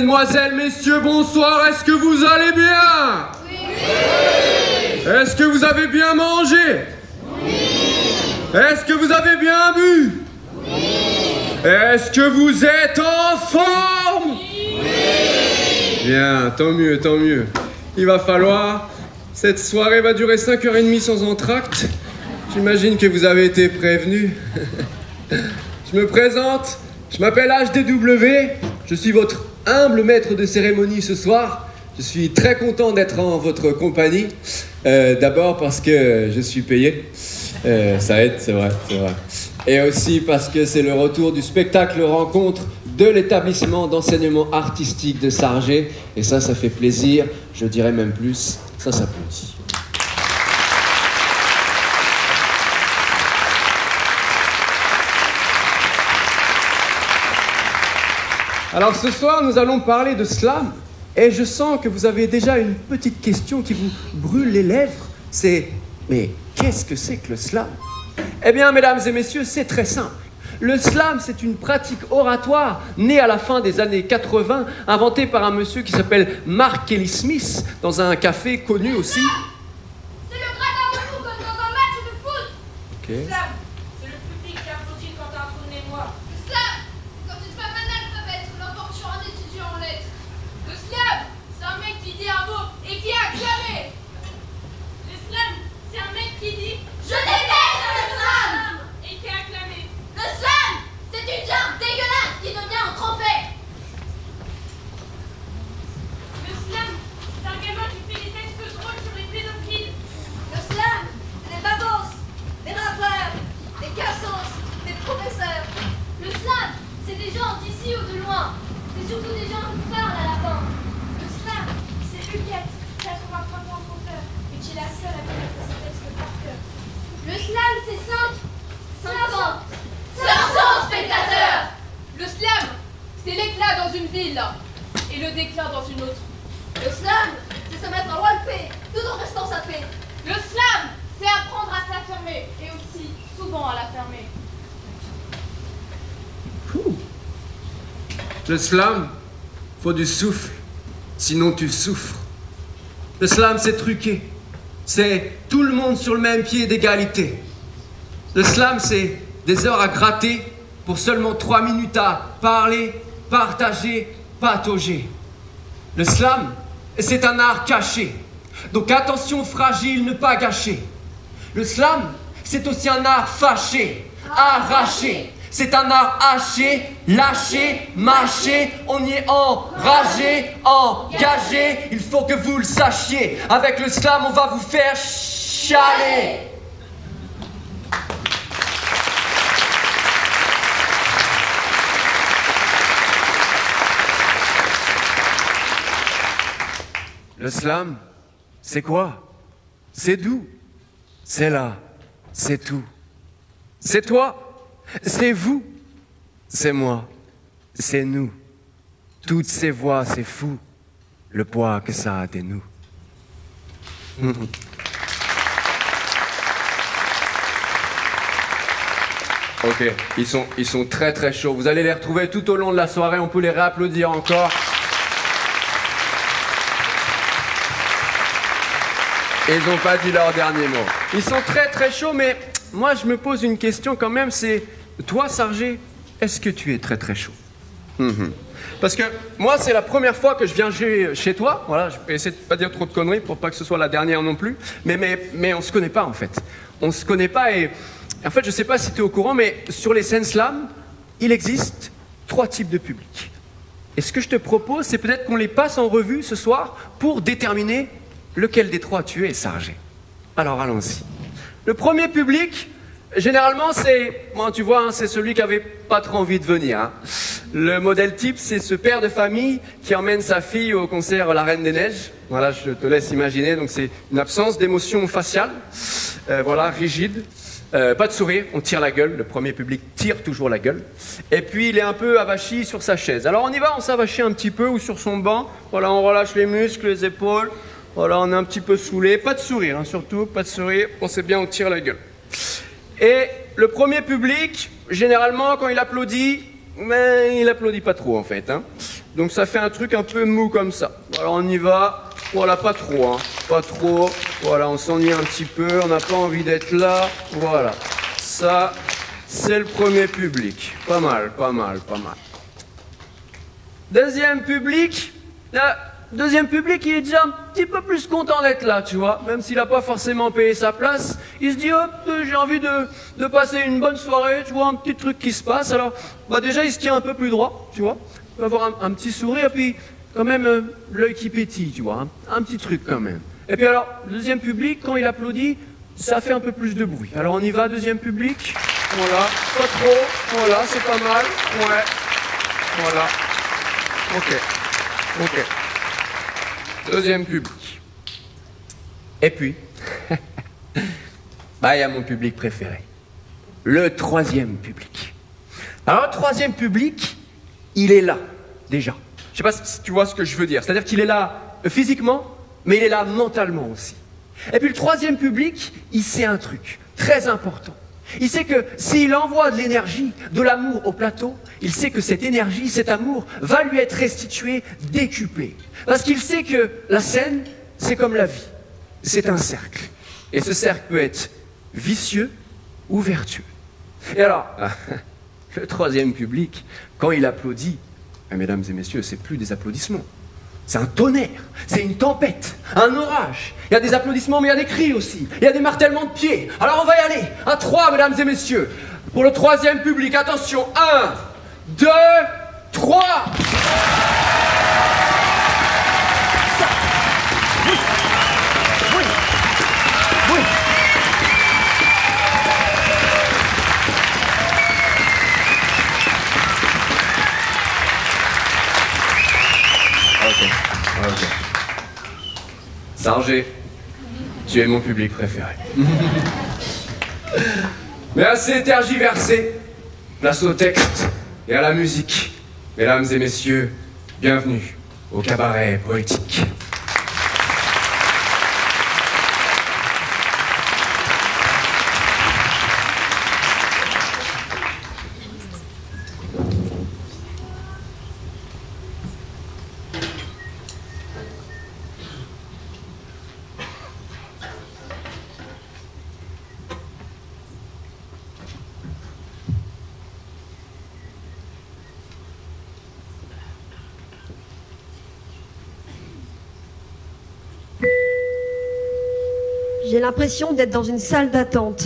Mesdemoiselles, messieurs, bonsoir, est-ce que vous allez bien? Oui. Est-ce que vous avez bien mangé? Oui. Est-ce que vous avez bien bu? Oui. Est-ce que vous êtes en forme? Oui. Bien, tant mieux, tant mieux. Il va falloir... Cette soirée va durer 5h30 sans entracte. J'imagine que vous avez été prévenus. Je me présente, je m'appelle HDW, je suis votre humble maître de cérémonie ce soir. Je suis très content d'être en votre compagnie. D'abord parce que je suis payé. Ça aide, c'est vrai, c'est vrai. Et aussi parce que c'est le retour du spectacle rencontre de l'établissement d'enseignement artistique de Sargé. Et ça fait plaisir. Je dirais même plus, ça s'applaudit. Alors ce soir, nous allons parler de slam. Et je sens que vous avez déjà une petite question qui vous brûle les lèvres. C'est, mais qu'est-ce que c'est que le slam? Eh bien, mesdames et messieurs, c'est très simple. Le slam, c'est une pratique oratoire née à la fin des années 80, inventée par un monsieur qui s'appelle Mark Kelly Smith, dans un café connu aussi. C'est le gratin de fou comme dans un match de foot. Okay. Le slam, c'est le public qui applaudit quand t'as un trou de mémoire. Le slam, c'est quand une femme analphabète l'emporte sur un étudiant en lettres. Le slam, c'est un mec qui dit un mot et qui est acclamé. Le slam, c'est un mec qui dit « Je déteste le slam !» et qui est acclamé. Le slam, c'est une gerbe dégueulasse qui devient un trophée. Le slam, c'est un gamin qui fait des textes drôles sur les pédophiles. Le slam, c'est des babos, des rappeurs, des cassos, des professeurs. Le slam, c'est des gens d'ici ou de loin. C'est surtout des gens qui parlent à la fin. Le slam, c'est Huguette, 83 points compteur, et qui est la seule à connaître ses textes par cœur. Le slam, c'est 500 spectateurs. Le slam, c'est l'éclat dans une ville et le déclin dans une autre. Le slam, c'est se mettre à walper tout en restant sapé. Le slam, c'est apprendre à s'affirmer et aussi souvent à la fermer. Le slam, faut du souffle. sinon tu souffres. Le slam, c'est truqué. C'est tout le monde sur le même pied d'égalité. Le slam, c'est des heures à gratter pour seulement 3 minutes à parler, partager, patauger. Le slam, c'est un art caché. Donc attention fragile, ne pas gâcher. Le slam, c'est aussi un art fâché, arraché. C'est un art haché, lâché, mâché. On y est enragé, engagé. Il faut que vous le sachiez. Avec le slam, on va vous faire chialer. Le slam, c'est quoi? C'est doux. C'est là. C'est tout. C'est toi. C'est vous. C'est moi. C'est nous. Toutes ces voix, c'est fou. Le poids que ça a des nous. Ok, ils sont très très chauds. Vous allez les retrouver tout au long de la soirée. On peut les réapplaudir encore. Et ils n'ont pas dit leur dernier mot. Ils sont très très chauds, mais moi je me pose une question quand même, c'est... Toi, Sargé, est-ce que tu es très très chaud? Parce que moi, c'est la première fois que je viens chez toi. Voilà, je vais essayer de pas dire trop de conneries pour pas que ce soit la dernière non plus. Mais on se connaît pas en fait. On se connaît pas et en fait, je sais pas si tu es au courant, mais sur les scènes slam, il existe 3 types de public. Et ce que je te propose, c'est peut-être qu'on les passe en revue ce soir pour déterminer lequel des 3 tu es, Sargé. Alors allons-y. Le premier public, généralement, c'est, bon, tu vois, hein, c'est celui qui avait pas trop envie de venir. Hein. Le modèle type, c'est ce père de famille qui emmène sa fille au concert La Reine des Neiges. Voilà, je te laisse imaginer. Donc c'est une absence d'émotion faciale, voilà, rigide. Pas de sourire, on tire la gueule. Le premier public tire toujours la gueule. Et puis il est un peu avachi sur sa chaise. Alors on y va, on s'avachit un petit peu ou sur son banc. Voilà, on relâche les muscles, les épaules. Voilà, on est un petit peu saoulé. Pas de sourire, hein, surtout, pas de sourire. On sait bien, on tire la gueule. Et le premier public, généralement, quand il applaudit, mais il applaudit pas trop en fait. Hein. Donc ça fait un truc un peu mou comme ça. Alors on y va, voilà, pas trop, hein. Pas trop. Voilà, on s'ennuie un petit peu, on n'a pas envie d'être là. Voilà, ça, c'est le premier public. Pas mal, pas mal, pas mal. Deuxième public, là. Deuxième public, il est déjà un petit peu plus content d'être là, tu vois. Même s'il n'a pas forcément payé sa place, il se dit, hop, j'ai envie de passer une bonne soirée, tu vois, un petit truc qui se passe. Alors, bah déjà, il se tient un peu plus droit, tu vois. Il peut avoir un petit sourire, et puis, quand même, l'œil qui pétille, tu vois. Un petit truc, quand même. Et puis alors, deuxième public, quand il applaudit, ça fait un peu plus de bruit. Alors, on y va, deuxième public. Voilà, pas trop. Voilà, c'est pas mal. Ouais. Voilà. Ok. Ok. Deuxième public. Et puis, bah, il y a mon public préféré. Le troisième public. Alors, le troisième public, il est là, déjà. Je sais pas si tu vois ce que je veux dire. C'est-à-dire qu'il est là physiquement, mais il est là mentalement aussi. Et puis, le troisième public, il sait un truc très important. Il sait que s'il envoie de l'énergie, de l'amour au plateau, il sait que cette énergie, cet amour, va lui être restitué, décuplé. Parce qu'il sait que la scène, c'est comme la vie. C'est un cercle. Et ce cercle peut être vicieux ou vertueux. Et alors, le troisième public, quand il applaudit, mesdames et messieurs, c'est plus des applaudissements. C'est un tonnerre, c'est une tempête, un orage. Il y a des applaudissements, mais il y a des cris aussi. Il y a des martèlements de pieds. Alors on va y aller. À 3, mesdames et messieurs. Pour le troisième public, attention. 1, 2, 3. Oui. Oui. Oui. Ok. Sargé, tu es mon public préféré. Mais assez tergiversé, place au texte et à la musique. Mesdames et messieurs, bienvenue au cabaret poétique. J'ai l'impression d'être dans une salle d'attente.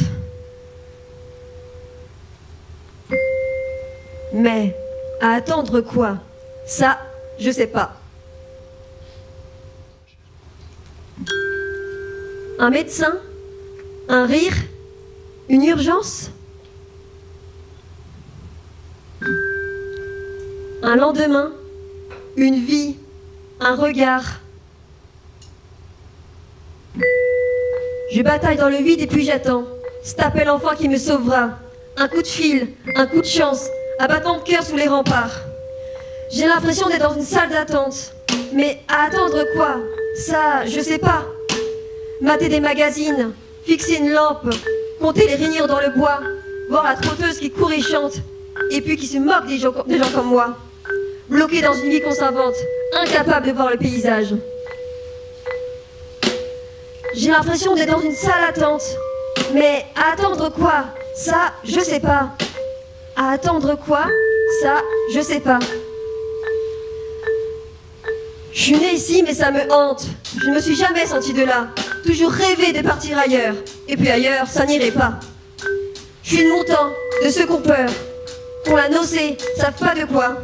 Mais à attendre quoi? Ça, je sais pas. Un médecin? Un rire? Une urgence? Un lendemain? Une vie? Un regard? Je bataille dans le vide et puis j'attends. Cet appel enfin qui me sauvera. Un coup de fil, un coup de chance, un battement de cœur sous les remparts. J'ai l'impression d'être dans une salle d'attente. Mais à attendre quoi? Ça, je sais pas. Mater des magazines, fixer une lampe, compter les rainures dans le bois, voir la trotteuse qui court et chante, et puis qui se moque des gens comme moi. Bloqué dans une vie qu'on s'invente, incapable de voir le paysage. J'ai l'impression d'être dans une salle d'attente. Mais à attendre quoi? Ça, je sais pas. À attendre quoi? Ça, je sais pas. Je suis née ici, mais ça me hante. Je ne me suis jamais sentie de là. Toujours rêvé de partir ailleurs. Et puis ailleurs, ça n'irait pas. Je suis de mon temps, de ceux qu'on peur. Qu'on la nausée, savent pas de quoi.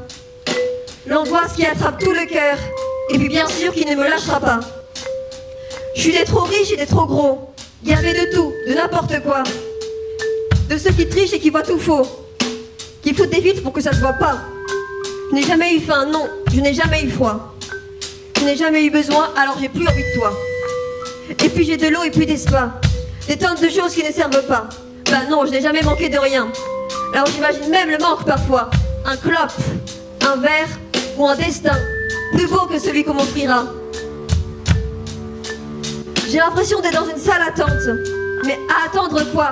L'angoisse qui attrape tout le cœur. Et puis bien sûr qui ne me lâchera pas. Je suis des trop riches et des trop gros. Gavés de tout, de n'importe quoi. De ceux qui trichent et qui voient tout faux. Qui foutent des vitres pour que ça se voit pas. Je n'ai jamais eu faim, non, je n'ai jamais eu froid. Je n'ai jamais eu besoin, alors j'ai plus envie de toi. Et puis j'ai de l'eau et puis des spas. Des tonnes de choses qui ne servent pas. Ben non, je n'ai jamais manqué de rien. Alors j'imagine même le manque parfois. Un clope, un verre ou un destin plus beau que celui qu'on m'offrira. J'ai l'impression d'être dans une salle d'attente. Mais à attendre quoi?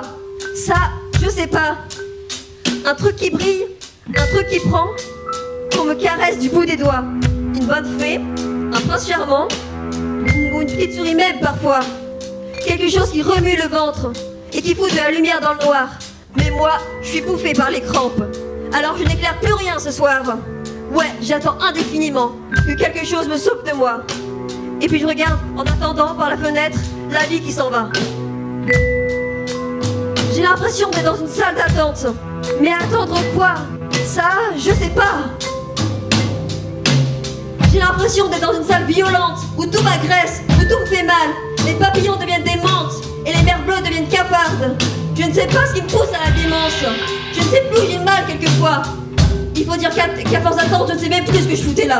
Ça, je sais pas. Un truc qui brille, un truc qui prend, qu'on me caresse du bout des doigts. Une bonne fée, un prince charmant, ou une petite souris même parfois. Quelque chose qui remue le ventre et qui fout de la lumière dans le noir. Mais moi, je suis bouffée par les crampes. Alors je n'éclaire plus rien ce soir. Ouais, j'attends indéfiniment que quelque chose me sauve de moi. Et puis je regarde en attendant par la fenêtre la vie qui s'en va. J'ai l'impression d'être dans une salle d'attente. Mais attendre quoi? Ça, je sais pas. J'ai l'impression d'être dans une salle violente où tout m'agresse, où tout me fait mal. Les papillons deviennent des menthes et les mers bleues deviennent cafardes. Je ne sais pas ce qui me pousse à la démence. Je ne sais plus où j'ai mal quelquefois. Il faut dire qu'à force d'attendre, je ne sais même plus ce que je foutais là.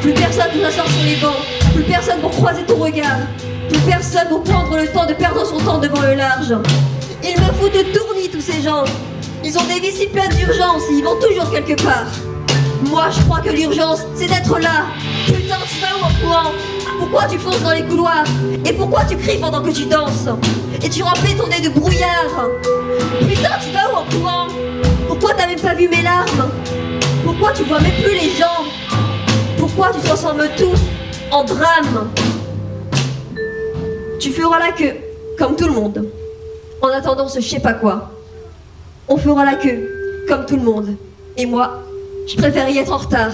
Plus personne pour s'asseoir sur les bancs. Plus personne pour croiser ton regard. Plus personne pour prendre le temps de perdre son temps devant le large. Ils me foutent de tournis tous ces gens. Ils ont des vies si pleines d'urgence et ils vont toujours quelque part. Moi je crois que l'urgence c'est d'être là. Putain, tu vas où en courant? Pourquoi tu fonces dans les couloirs? Et pourquoi tu cries pendant que tu danses? Et tu remplis ton nez de brouillard. Putain, tu vas où en courant? Pourquoi t'as même pas vu mes larmes? Pourquoi tu vois même plus les gens? Pourquoi tu transformes tout en drame? Tu feras la queue, comme tout le monde, en attendant ce je sais pas quoi. On fera la queue, comme tout le monde. Et moi, je préfère y être en retard.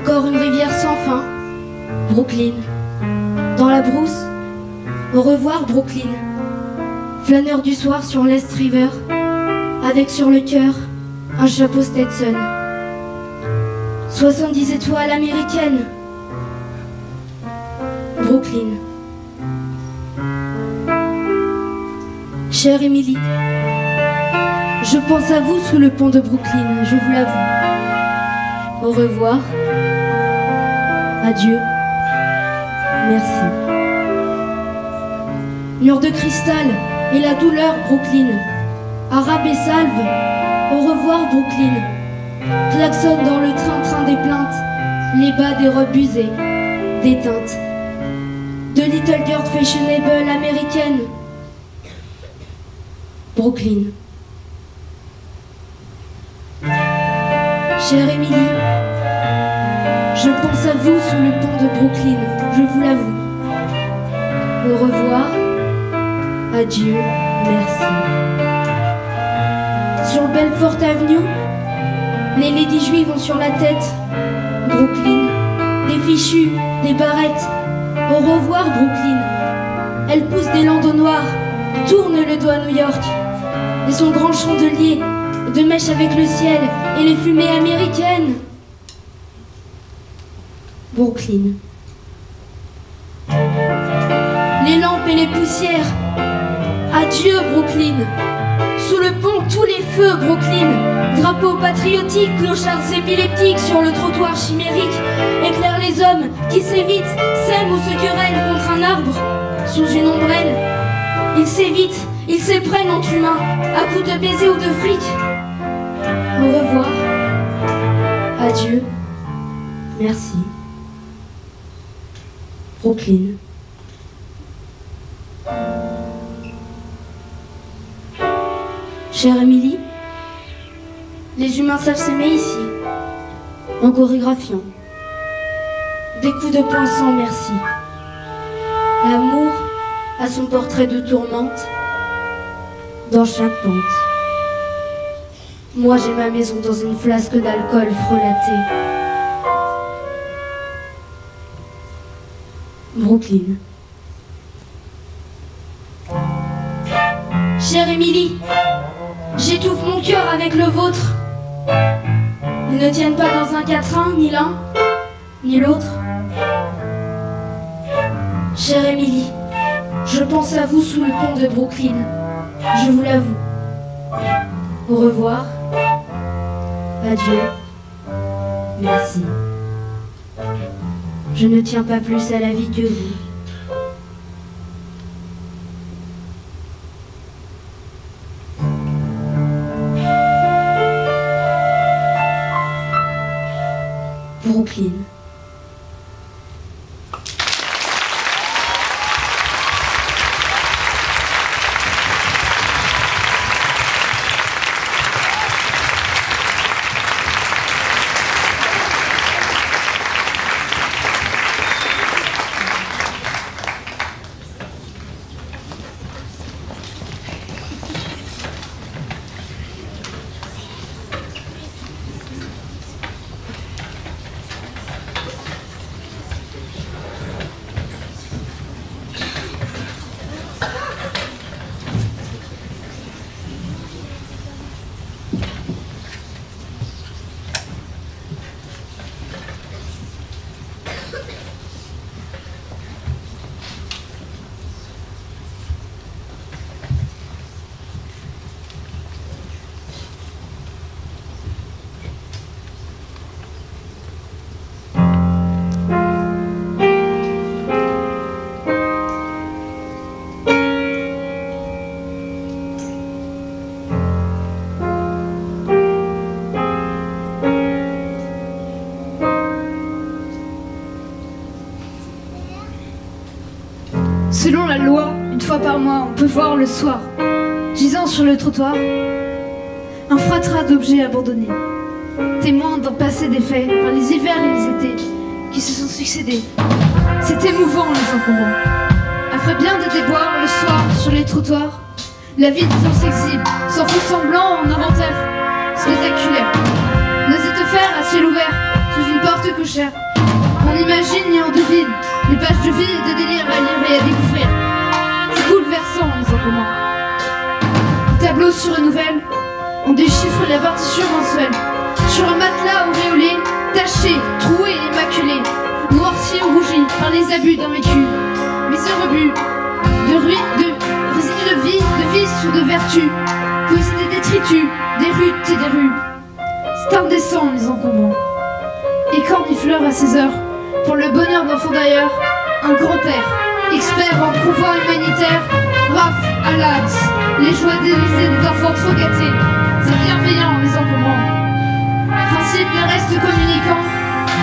Encore une rivière sans fin, Brooklyn. Dans la brousse, au revoir Brooklyn. Flâneur du soir sur l'Est River, avec sur le cœur un chapeau Stetson. 70 étoiles américaines, Brooklyn. Chère Émilie, je pense à vous sous le pont de Brooklyn, je vous l'avoue. Au revoir. Adieu. Merci. Mur de cristal et la douleur, Brooklyn. Arabe et salve, au revoir, Brooklyn. Klaxon dans le train-train des plaintes, les bas des robes usées, déteintes. De Little Girl fashionable américaine, Brooklyn. Chère Émilie, je pense à vous sous le pont de Brooklyn, je vous l'avoue. Au revoir, adieu, merci. Sur Belfort Avenue, les ladies juives ont sur la tête Brooklyn, des fichus, des barrettes. Au revoir, Brooklyn. Elle pousse des landaux noirs, tourne le dos à New York. Et son grand chandelier de mèche avec le ciel et les fumées américaines. Brooklyn. Les lampes et les poussières. Adieu, Brooklyn. Sous le pont, tous les feux, Brooklyn. Drapeaux patriotiques, clochards épileptiques sur le trottoir chimérique. Éclairent les hommes qui s'évitent, s'aiment ou se querellent contre un arbre, sous une ombrelle. Ils s'évitent, ils s'éprennent en humains, à coups de baisers ou de fric. Au revoir. Adieu. Merci. Brooklyn. Chère Émilie, les humains savent s'aimer ici, en chorégraphiant. Des coups de poing sans merci. L'amour a son portrait de tourmente dans chaque pente. Moi j'ai ma maison dans une flasque d'alcool frelatée. Brooklyn. Chère Émilie, j'étouffe mon cœur avec le vôtre. Ils ne tiennent pas dans un quatrain, ni l'un, ni l'autre. Chère Émilie, je pense à vous sous le pont de Brooklyn, je vous l'avoue. Au revoir. Adieu. Merci. Je ne tiens pas plus à la vie que vous. Brooklyn. Selon la loi, une fois par mois, on peut voir le soir, gisant sur le trottoir, un fratras d'objets abandonnés, témoins d'un passé défait par les hivers et les étés qui se sont succédés. C'est émouvant les encombrants. Après bien des déboires, le soir, sur les trottoirs, la vie des gens s'exhibe, s'en fout semblant en inventaire spectaculaire. N'osez te faire à ciel ouvert, sous une n'importe cochère. On imagine et on devine les pages de vie et de délire à lire et à découvrir. C'est bouleversant, les encombrants. Les tableaux sur une nouvelle, on déchiffre la partition mensuelle. Sur un matelas auréolé, taché, troué et maculé, noirci ou rougi par les abus d'un vécu. Mais ce rebut de résidus de vie, de vice ou de vertu, que c'est des détritus, des rutes et des rues. C'est indécent, les encombrants. Et cornifleur à 16 heures, pour le bonheur d'enfants d'ailleurs, un grand-père, expert en convoi humanitaire, rafle à l'axe, les joies délaissées des enfants trop gâtés. C'est bienveillant, les encombrants. Principe des restes communicants,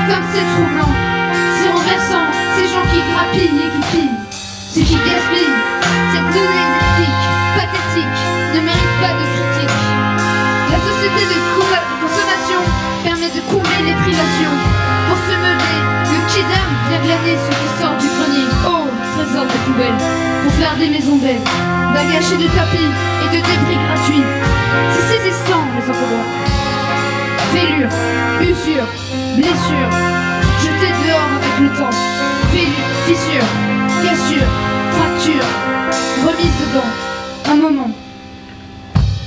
comme c'est troublant, si renversant, ces gens qui grappillent et qui pillent, ceux qui gaspillent, cette donnée électrique, pathétique, ne mérite pas de critique. La société de consommation permet de combler les privations. Pour se meubler, le kidam vient glaner ce qui sort du grenier. Oh, trésor de poubelle, pour faire des maisons belles, d'agachés de tapis et de débris gratuits. C'est saisissant, les encombrants. Fêlure, usure, blessure, jetée dehors avec le temps. Fissure, cassure, fracture, remise dedans. Un moment.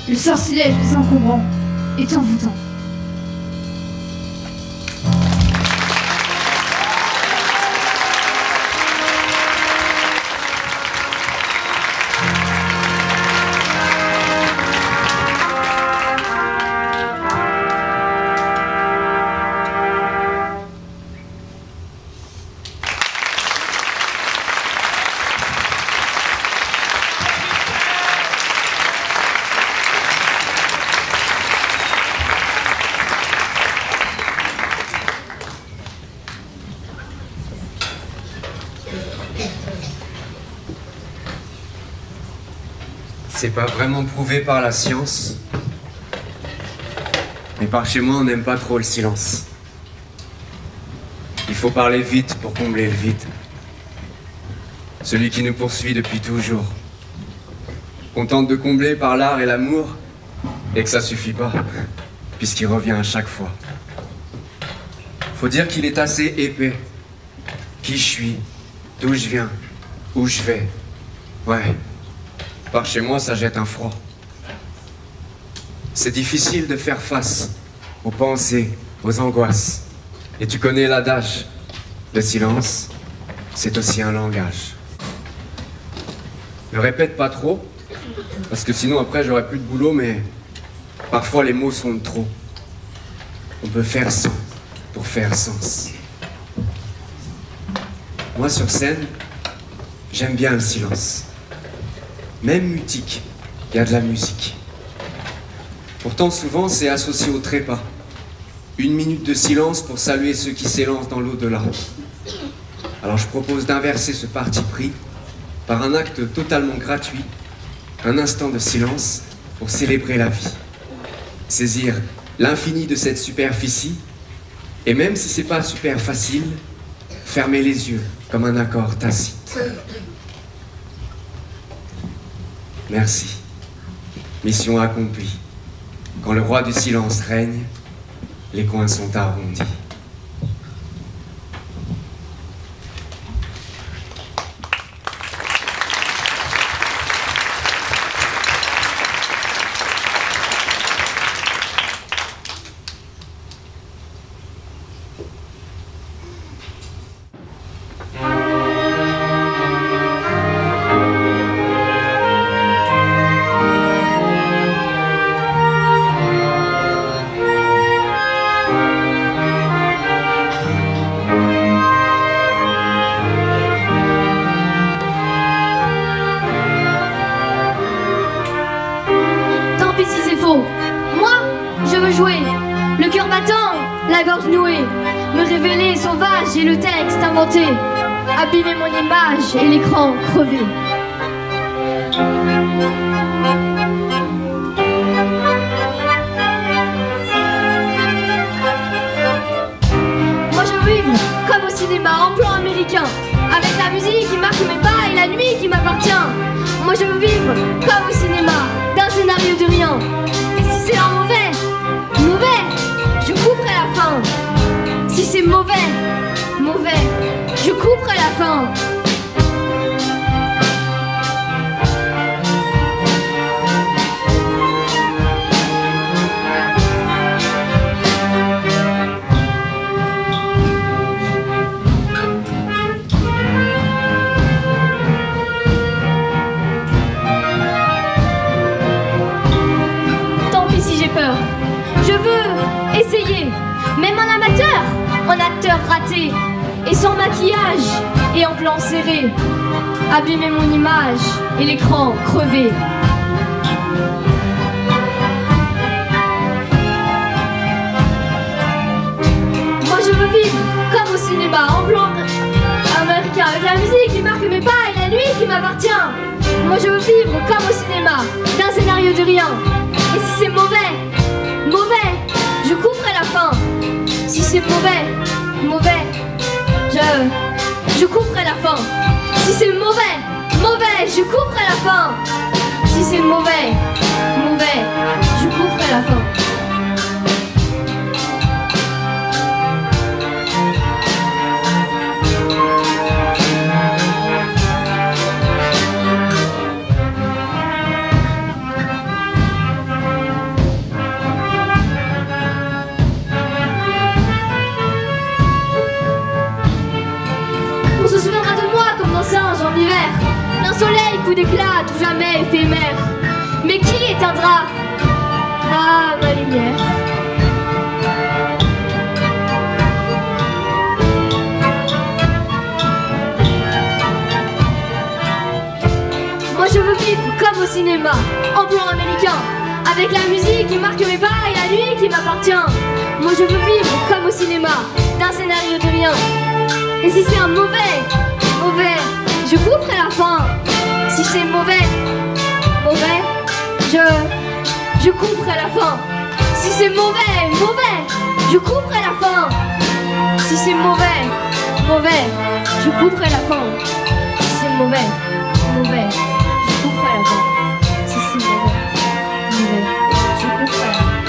Le sortilège des encombrants est envoûtant. C'est pas vraiment prouvé par la science, mais par chez moi on n'aime pas trop le silence. Il faut parler vite pour combler le vide. Celui qui nous poursuit depuis toujours. On tente de combler par l'art et l'amour, et que ça suffit pas, puisqu'il revient à chaque fois. Faut dire qu'il est assez épais. Qui je suis, d'où je viens, où je vais. Ouais. Par chez moi, ça jette un froid. C'est difficile de faire face aux pensées, aux angoisses. Et tu connais l'adage, le silence, c'est aussi un langage. Ne répète pas trop, parce que sinon après j'aurai plus de boulot, mais parfois les mots sont de trop. On peut faire sans pour faire sens. Moi sur scène, j'aime bien le silence. Même mutique, il y a de la musique. Pourtant souvent c'est associé au trépas. 1 minute de silence pour saluer ceux qui s'élancent dans l'au-delà. Alors je propose d'inverser ce parti pris par un acte totalement gratuit, un instant de silence pour célébrer la vie. Saisir l'infini de cette superficie, et même si c'est pas super facile, fermer les yeux comme un accord tacite. Merci. Mission accomplie. Quand le roi du silence règne, les coins sont arrondis. J'ai le texte inventé, abîmer mon image et l'écran crevé. Moi je veux vivre comme au cinéma en plan américain, avec la musique qui marque mes pas et la nuit qui m'appartient. Moi je veux vivre comme au cinéma, d'un scénario de rien. Et si c'est un mauvais, je couperai la fin. Si c'est couperai la faim. Peur. Je veux essayer, même en amateur, en acteur raté, et sans maquillage, et en plan serré, abîmer mon image, et l'écran crevé. Moi je veux vivre comme au cinéma, en blanc américain, avec la musique qui marque mes pas et la nuit qui m'appartient. Moi je veux vivre comme au cinéma, d'un scénario de rien. Et si c'est mauvais, mauvais, je couperai la fin. Si c'est mauvais, mauvais, je couperai la fin. Si c'est mauvais, mauvais, je couperai la fin. Si c'est mauvais, mauvais, je couperai la fin. En hiver, d'un soleil coup d'éclat tout jamais éphémère. Mais qui éteindra ma lumière? Moi je veux vivre comme au cinéma, en plan américain, avec la musique qui marque mes pas et la nuit qui m'appartient. Moi je veux vivre comme au cinéma, d'un scénario de rien. Et si c'est un mauvais, mauvais, je couperai la fin. Si c'est mauvais, mauvais, je couperai la fin. Si c'est mauvais, mauvais, je couperai la fin. Si c'est mauvais, mauvais, je couperai la fin. Si c'est mauvais, mauvais, je couperai la fin. Si c'est mauvais, mauvais, je couperai la fin.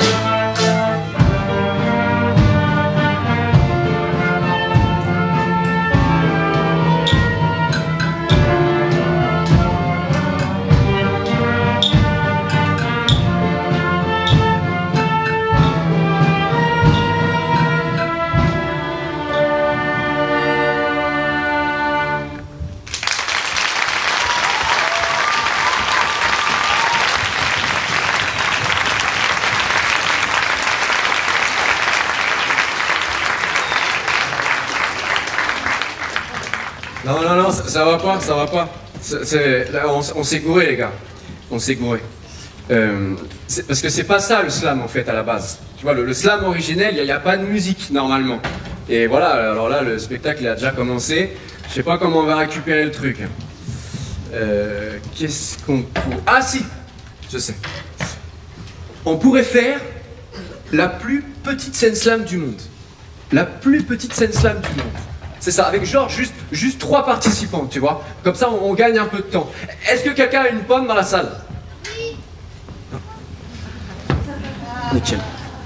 Non, ça va pas, ça va pas. Là, on s'est gouré, les gars. On s'est gouré. Parce que c'est pas ça le slam, en fait, à la base. Tu vois, le slam originel, il n'y a pas de musique, normalement. Et voilà, alors là, le spectacle, il a déjà commencé. Je sais pas comment on va récupérer le truc. Qu'est-ce qu'on pourrait... Ah si, je sais. On pourrait faire la plus petite scène slam du monde. La plus petite scène slam du monde. C'est ça, avec genre juste 3 participants, tu vois. Comme ça, on gagne un peu de temps. Est-ce que quelqu'un a une pomme dans la salle? Oui. Nickel,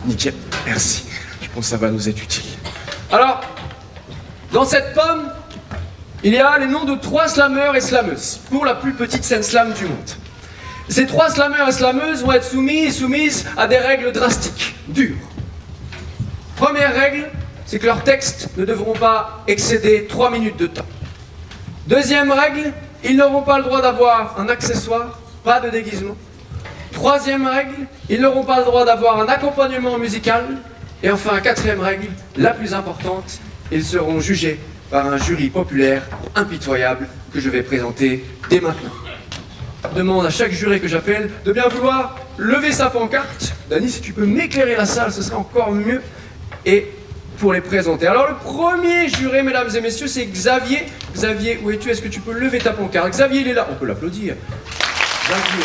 nickel, merci. Je pense que ça va nous être utile. Alors, dans cette pomme, il y a les noms de 3 slameurs et slameuses pour la plus petite scène slam du monde. Ces 3 slameurs et slameuses vont être soumises à des règles drastiques, dures. Première règle, c'est que leurs textes ne devront pas excéder 3 minutes de temps. Deuxième règle, ils n'auront pas le droit d'avoir un accessoire, pas de déguisement. Troisième règle, ils n'auront pas le droit d'avoir un accompagnement musical. Et enfin, 4e règle, la plus importante, ils seront jugés par un jury populaire impitoyable que je vais présenter dès maintenant. Je demande à chaque juré que j'appelle de bien vouloir lever sa pancarte. Dany, si tu peux m'éclairer la salle, ce serait encore mieux. Et pour les présenter. Alors le premier juré, mesdames et messieurs, c'est Xavier. Xavier, où es-tu? Est-ce que tu peux lever ta pancarte? Xavier, il est là. On peut l'applaudir. Xavier.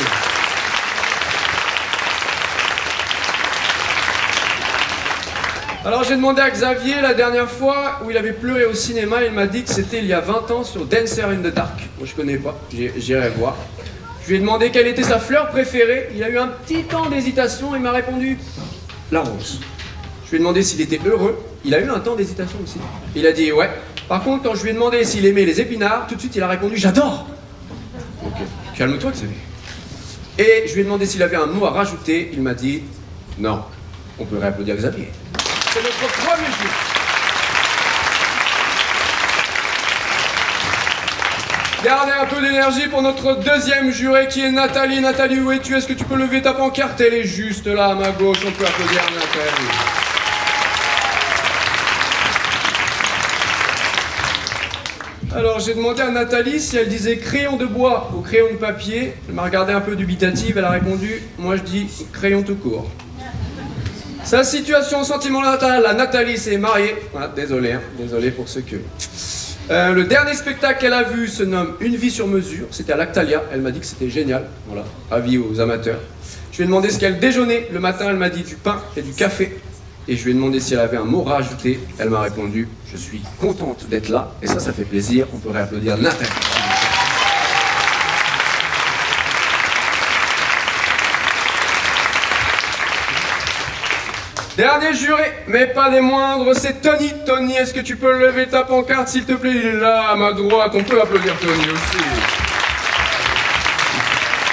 Alors j'ai demandé à Xavier la dernière fois où il avait pleuré au cinéma, il m'a dit que c'était il y a 20 ans sur Dancer in the Dark. Moi je connais pas, j'irai voir. Je lui ai demandé quelle était sa fleur préférée, il a eu un petit temps d'hésitation, il m'a répondu la rose. Je lui ai demandé s'il était heureux, il a eu un temps d'hésitation aussi. Il a dit ouais, Par contre, quand je lui ai demandé s'il aimait les épinards, tout de suite il a répondu « J'adore !» Ok, calme-toi Xavier. Et je lui ai demandé s'il avait un mot à rajouter, il m'a dit « Non, on peut réapplaudir Xavier. » C'est notre premier jeu. Gardez un peu d'énergie pour notre deuxième juré qui est Nathalie. Nathalie, où es-tu? Est-ce que tu peux lever ta pancarte? Elle est juste là à ma gauche, on peut applaudir Nathalie. Alors j'ai demandé à Nathalie si elle disait crayon de bois ou crayon de papier. Elle m'a regardé un peu dubitative, elle a répondu moi je dis crayon tout court. Sa situation sentimentale, Nathalie s'est mariée. Voilà, désolé, hein, désolé pour ceux que... le dernier spectacle qu'elle a vu se nomme Une vie sur mesure, c'était à l'Actalia, elle m'a dit que c'était génial, voilà, avis aux amateurs. Je lui ai demandé ce qu'elle déjeunait, le matin elle m'a dit du pain et du café. Et je lui ai demandé si elle avait un mot à rajouter, elle m'a répondu « Je suis contente d'être là » et ça fait plaisir, on peut réapplaudir Nathalie. Dernier juré, mais pas des moindres, c'est Tony. Tony, est-ce que tu peux lever ta pancarte s'il te plaît? Il est là à ma droite, on peut applaudir Tony aussi.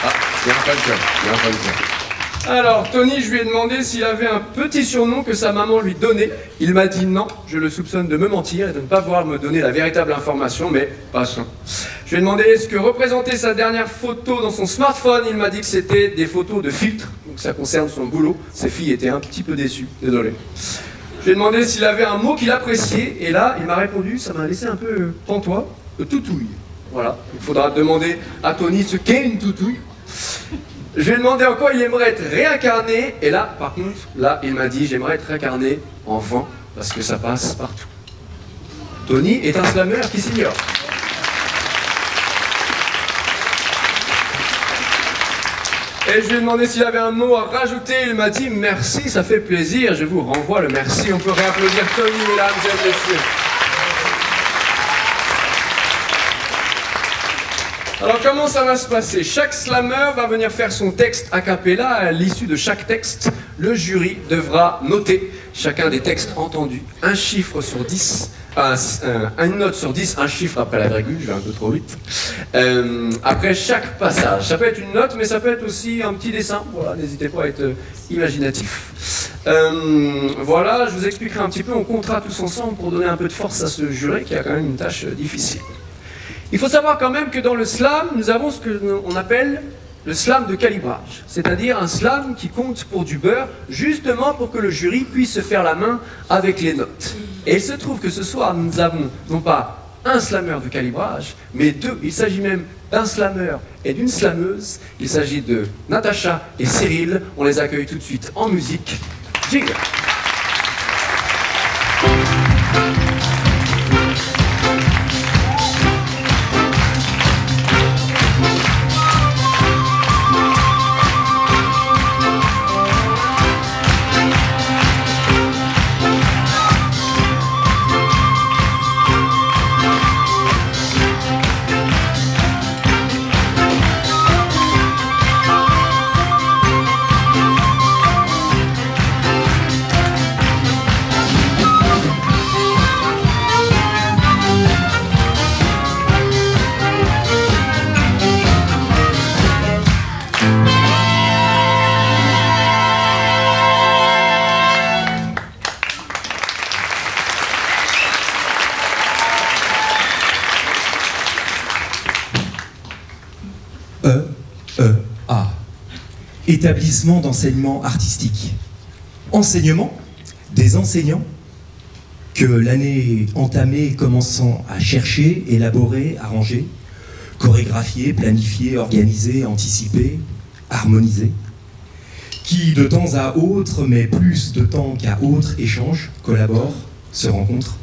Ah, il y a un falcon, il y a un falcon. Alors, Tony, je lui ai demandé s'il avait un petit surnom que sa maman lui donnait. Il m'a dit non, je le soupçonne de me mentir et de ne pas pouvoir me donner la véritable information, mais passons. Je lui ai demandé ce que représentait sa dernière photo dans son smartphone. Il m'a dit que c'était des photos de filtres, donc ça concerne son boulot. Ses filles étaient un petit peu déçues, désolé. Je lui ai demandé s'il avait un mot qu'il appréciait, et là, il m'a répondu, ça m'a laissé un peu pantois, toutouille. Voilà, il faudra demander à Tony ce qu'est une toutouille. Je lui ai demandé en quoi il aimerait être réincarné, et là, par contre, là, il m'a dit j'aimerais être réincarné en vent, parce que ça passe partout. Tony est un slammer qui s'ignore. Et je lui ai demandé s'il avait un mot à rajouter, il m'a dit merci, ça fait plaisir, je vous renvoie le merci, on peut réapplaudir Tony, mesdames et messieurs. Alors comment ça va se passer? Chaque slammer va venir faire son texte a cappella. À l'issue de chaque texte, le jury devra noter chacun des textes entendus. Un chiffre sur 10, une note sur 10, un chiffre après la virgule, je vais un peu trop vite. Après chaque passage. Ça peut être une note, mais ça peut être aussi un petit dessin. Voilà, n'hésitez pas à être imaginatif. Voilà, je vous expliquerai un petit peu, on comptera tous ensemble pour donner un peu de force à ce jury qui a quand même une tâche difficile. Il faut savoir quand même que dans le slam, nous avons ce qu'on appelle le slam de calibrage, c'est-à-dire un slam qui compte pour du beurre, justement pour que le jury puisse se faire la main avec les notes. Et il se trouve que ce soir, nous avons non pas un slammer de calibrage, mais deux. Il s'agit même d'un slammer et d'une slameuse. Il s'agit de Natacha et Cyril. On les accueille tout de suite en musique. Jingle. Établissement d'enseignement artistique. Enseignement, des enseignants que l'année entamée commençant à chercher, élaborer, arranger, chorégraphier, planifier, organiser, anticiper, harmoniser, qui de temps à autre, mais plus de temps qu'à autre, échangent, collaborent, se rencontrent.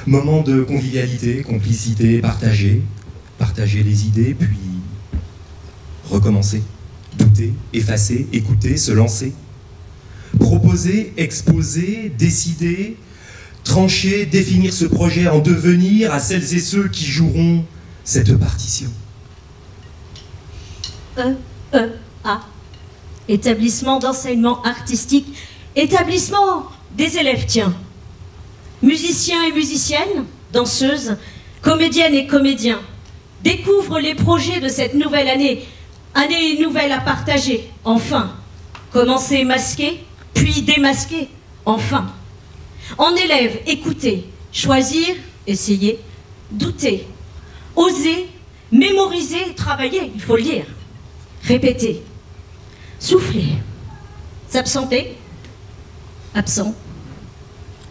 Moment de convivialité, complicité, partager les idées, puis recommencer. Douter, effacer, écouter, se lancer. Proposer, exposer, décider, trancher, définir ce projet en devenir à celles et ceux qui joueront cette partition. EEA. Établissement d'enseignement artistique. Établissement des élèves, tiens. Musiciens et musiciennes, danseuses, comédiennes et comédiens, découvrent les projets de cette nouvelle année, année nouvelle à partager, enfin. Commencer masqué, puis démasqué, enfin. En élève, écouter, choisir, essayer, douter, oser, mémoriser, travailler, il faut le dire, répéter, souffler, s'absenter, absent,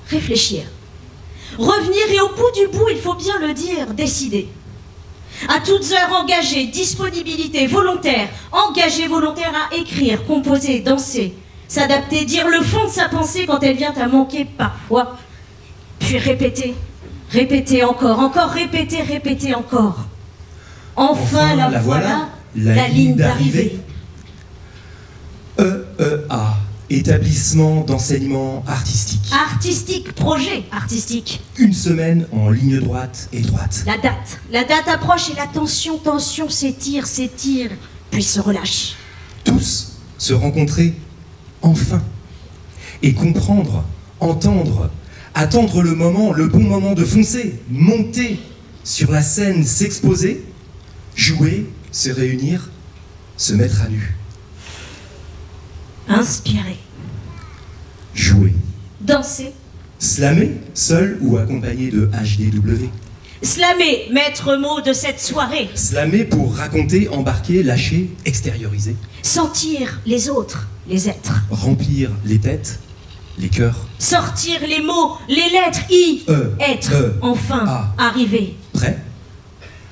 réfléchir, revenir et au bout du bout, il faut bien le dire, décider. À toutes heures engagées, disponibilité volontaire, engagée volontaire à écrire, composer, danser, s'adapter, dire le fond de sa pensée quand elle vient à manquer parfois, puis répéter, répéter encore, encore répéter, répéter encore. Enfin la voilà, la ligne d'arrivée. EEA, établissement d'enseignement artistique. Artistique, projet artistique. Une semaine en ligne droite et droite. La date approche et la tension s'étire, puis se relâche. Tous se rencontrer enfin et comprendre, entendre, attendre le moment, le bon moment de foncer, monter sur la scène, s'exposer, jouer, se réunir, se mettre à nu. Inspirer. Jouer. Danser. Slammer, seul ou accompagné de HDW. Slammer, maître mot de cette soirée. Slammer pour raconter, embarquer, lâcher, extérioriser. Sentir les autres, les êtres. Remplir les têtes, les cœurs. Sortir les mots, les lettres, être, enfin, arriver. Prêt?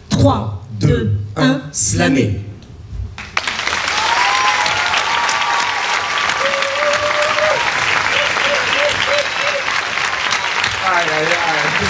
3, 2, 1, slammer. Aïe, aïe, aïe.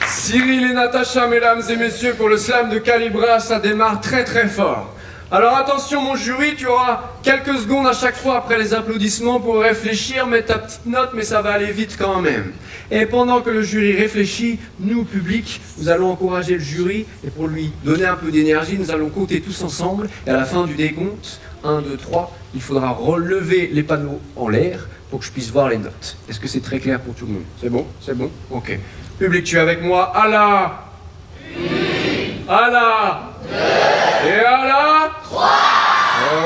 Cyril et Natacha, mesdames et messieurs, pour le slam de Calibra, ça démarre très très fort. Alors attention mon jury, tu auras quelques secondes à chaque fois après les applaudissements pour réfléchir, mettre ta petite note, mais ça va aller vite quand même. Et pendant que le jury réfléchit, nous, public, nous allons encourager le jury, et pour lui donner un peu d'énergie, nous allons compter tous ensemble, et à la fin du décompte, 1, 2, 3, il faudra relever les panneaux en l'air pour que je puisse voir les notes. Est-ce que c'est très clair pour tout le monde? C'est bon? C'est bon? Ok. Public, tu es avec moi? À la... À la... Et à la... 3.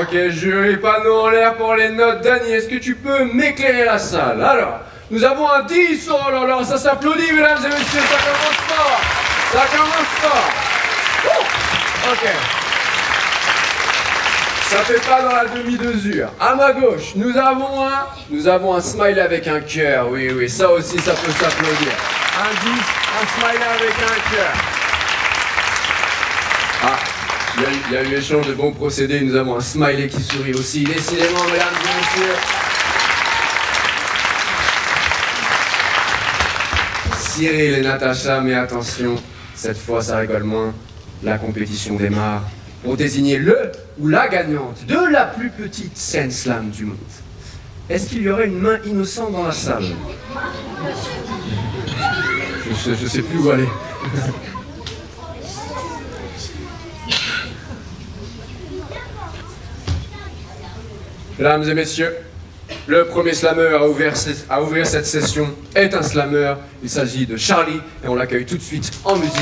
Ok, jury, panneau en l'air pour les notes. Dany, est-ce que tu peux m'éclairer la salle? Alors, nous avons un 10. Oh là là, ça s'applaudit, mesdames et messieurs, ça commence fort. Ça commence fort. Ok. Ça fait pas dans la demi-mesure. À ma gauche, nous avons un smiley avec un cœur. Oui, oui, ça aussi, ça peut s'applaudir. Un 10, un smiley avec un cœur. Ah, il y a eu échange de bons procédés. Nous avons un smiley qui sourit aussi. Décidément, mesdames et messieurs. Cyril et Natacha, mais attention, cette fois ça rigole moins. La compétition démarre pour désigner le ou la gagnante de la plus petite scène slam du monde. Est-ce qu'il y aurait une main innocente dans la salle? Je sais plus où aller. Mesdames et messieurs, le premier slammer à ouvrir cette session est un slammer. Il s'agit de Charlie et on l'accueille tout de suite en musique.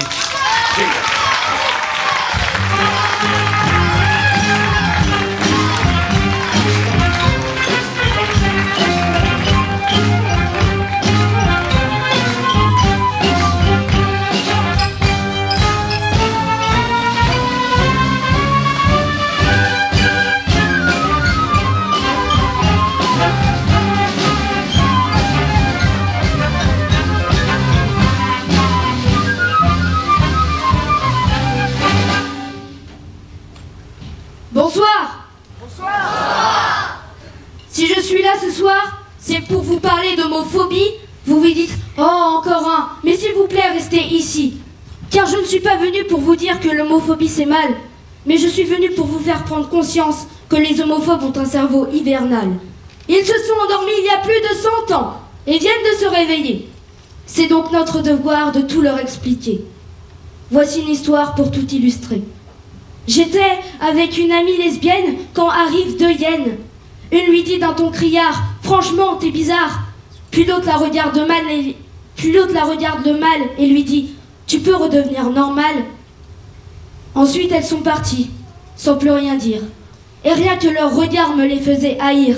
Bonsoir. Bonsoir. Si je suis là ce soir, c'est pour vous parler d'homophobie. Vous vous dites, oh encore un, mais s'il vous plaît restez ici. Car je ne suis pas venue pour vous dire que l'homophobie c'est mal, mais je suis venue pour vous faire prendre conscience que les homophobes ont un cerveau hivernal. Ils se sont endormis il y a plus de 100 ans et viennent de se réveiller. C'est donc notre devoir de tout leur expliquer. Voici une histoire pour tout illustrer. J'étais avec une amie lesbienne quand arrivent deux hyènes. Une lui dit d'un ton criard, franchement, t'es bizarre. Puis l'autre la regarde mal et lui dit, tu peux redevenir normal. Ensuite, elles sont parties, sans plus rien dire. Et rien que leur regard me les faisait haïr.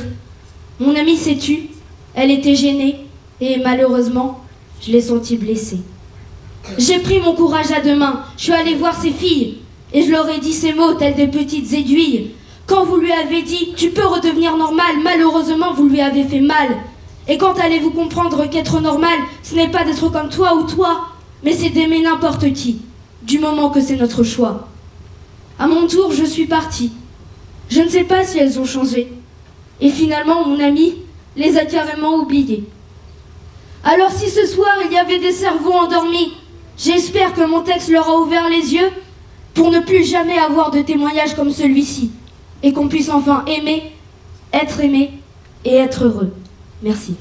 Mon amie s'est tue, elle était gênée, et malheureusement, je l'ai sentie blessée. J'ai pris mon courage à deux mains, je suis allée voir ses filles, et je leur ai dit ces mots tels des petites aiguilles. Quand vous lui avez dit, tu peux redevenir normal, malheureusement vous lui avez fait mal. Et quand allez-vous comprendre qu'être normal, ce n'est pas d'être comme toi ou toi, mais c'est d'aimer n'importe qui, du moment que c'est notre choix. À mon tour, je suis partie. Je ne sais pas si elles ont changé. Et finalement, mon ami les a carrément oubliées. Alors si ce soir, il y avait des cerveaux endormis, j'espère que mon texte leur a ouvert les yeux pour ne plus jamais avoir de témoignages comme celui-ci. Et qu'on puisse enfin aimer, être aimé et être heureux. Merci.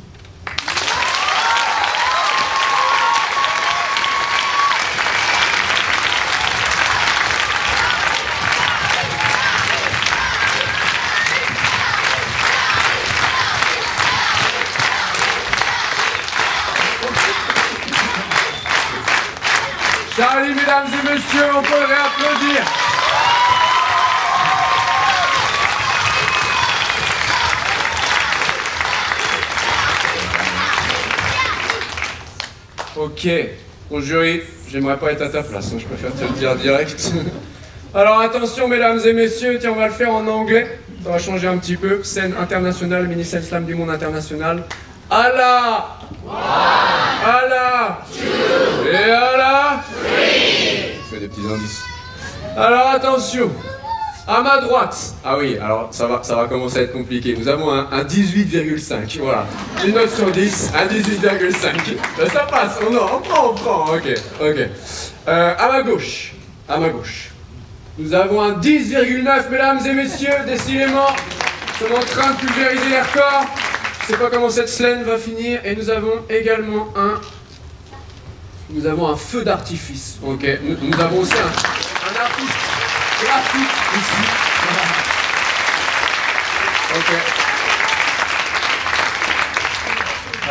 Charlie, mesdames et messieurs, on peut le réapplaudir. Ok, bon jury, j'aimerais pas être à ta place, hein, je préfère te le dire direct. Alors attention mesdames et messieurs, tiens on va le faire en anglais, ça va changer un petit peu, scène internationale, mini-scène slam du monde international. Allah, Allah, et Allah, je fais des petits indices. Alors attention, à ma droite, ah oui, alors ça va commencer à être compliqué, nous avons un 18,5, voilà, une note sur 10, un 18,5, ça passe, on prend, ok. À ma gauche, nous avons un 10,9, mesdames et messieurs, décidément, nous sommes en train de pulvériser les records, je sais pas comment cette slam va finir, et nous avons également un feu d'artifice, ok, nous avons aussi un artiste graphique ici. Ok.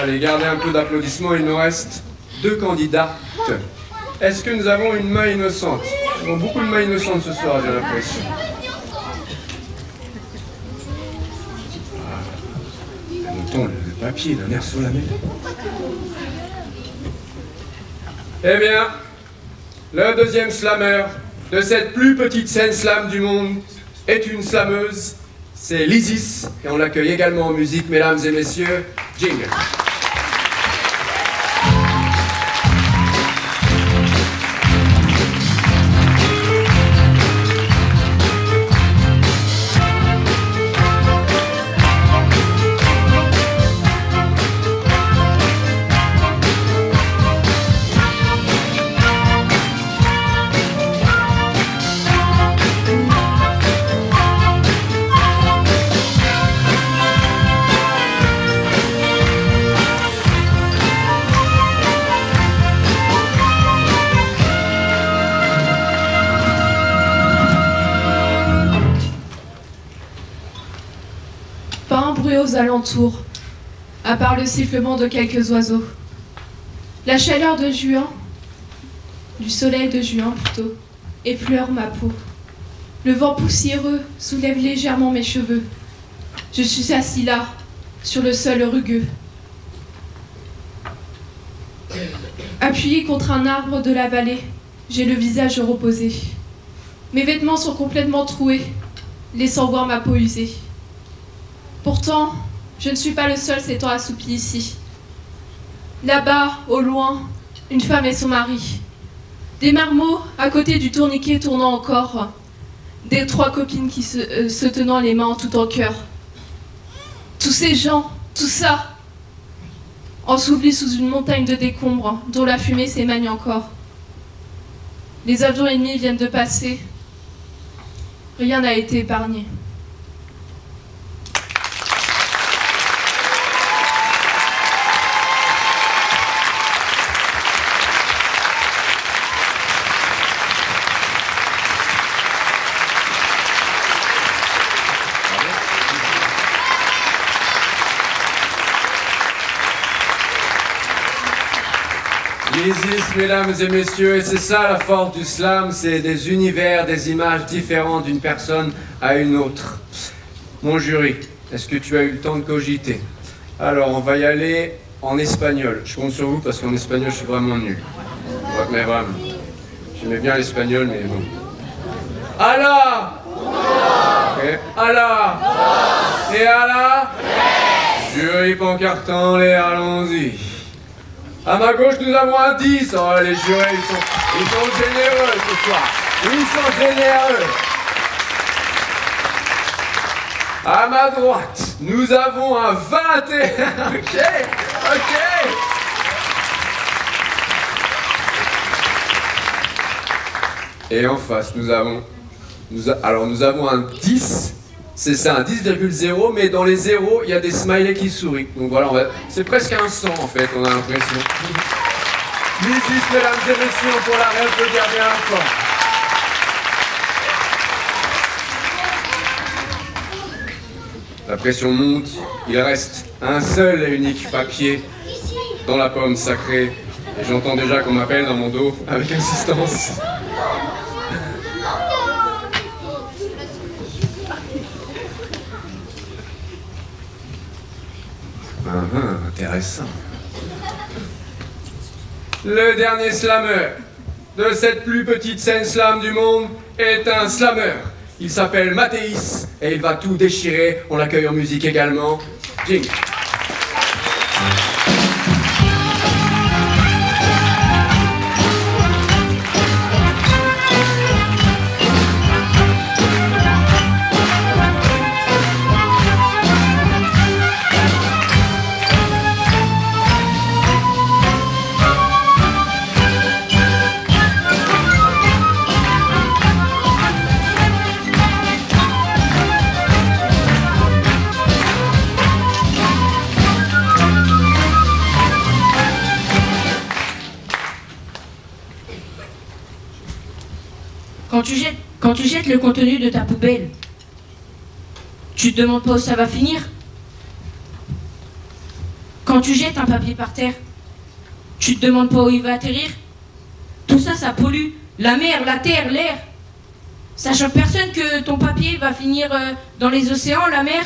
Allez, gardez un peu d'applaudissements, il nous reste 2 candidates. Est-ce que nous avons une main innocente? Nous avons beaucoup de mains innocentes ce soir, j'ai l'impression. Notons le papier d'un air sur la main. Eh bien, le deuxième slammer de cette plus petite scène slam du monde est une slameuse, c'est l'Isis, et on l'accueille également en musique, mesdames et messieurs, jingle. Aux alentours, à part le sifflement de quelques oiseaux. La chaleur de juin, du soleil de juin plutôt, effleure ma peau. Le vent poussiéreux soulève légèrement mes cheveux. Je suis assis là, sur le sol rugueux. Appuyé contre un arbre de la vallée, j'ai le visage reposé. Mes vêtements sont complètement troués, laissant voir ma peau usée. Pourtant, je ne suis pas le seul s'étant assoupi ici. Là-bas, au loin, une femme et son mari. Des marmots à côté du tourniquet tournant encore. Des 3 copines qui se tenant les mains tout en cœur. Tous ces gens, tout ça, ensevelis sous une montagne de décombres dont la fumée s'émane encore. Les avions ennemis viennent de passer. Rien n'a été épargné. L'ISIS, mesdames et messieurs, et c'est ça la force du slam, c'est des univers, des images différentes d'une personne à une autre. Mon jury, est-ce que tu as eu le temps de cogiter? Alors, on va y aller en espagnol. Je compte sur vous parce qu'en espagnol, je suis vraiment nul. Ouais, mais vraiment. J'aimais bien l'espagnol, mais bon. Allah! Okay. Allah! Et Allah! Jury pancartant, les allons-y. À ma gauche, nous avons un 10. Oh, les jurés, ils sont généreux ce soir. Ils sont généreux. À ma droite, nous avons un 21. Ok, ok. Et en face, nous avons un 10. C'est ça, un 10,0, mais dans les zéros, il y a des smileys qui sourient. Donc voilà, c'est presque un 100 en fait, on a l'impression. L'ISIS, mesdames et messieurs, pour la rêve de garder un fort. La pression monte, il reste un seul et unique papier dans la pomme sacrée. Et j'entends déjà qu'on m'appelle dans mon dos avec insistance. Intéressant. Le dernier slammer de cette plus petite scène slam du monde est un slammer. Il s'appelle Mathéis et il va tout déchirer. On l'accueille en musique également. Jing. Quand tu jettes le contenu de ta poubelle, tu te demandes pas où ça va finir? Quand tu jettes un papier par terre, tu te demandes pas où il va atterrir? Tout ça, ça pollue la mer, la terre, l'air. Ça choque personne que ton papier va finir dans les océans, la mer,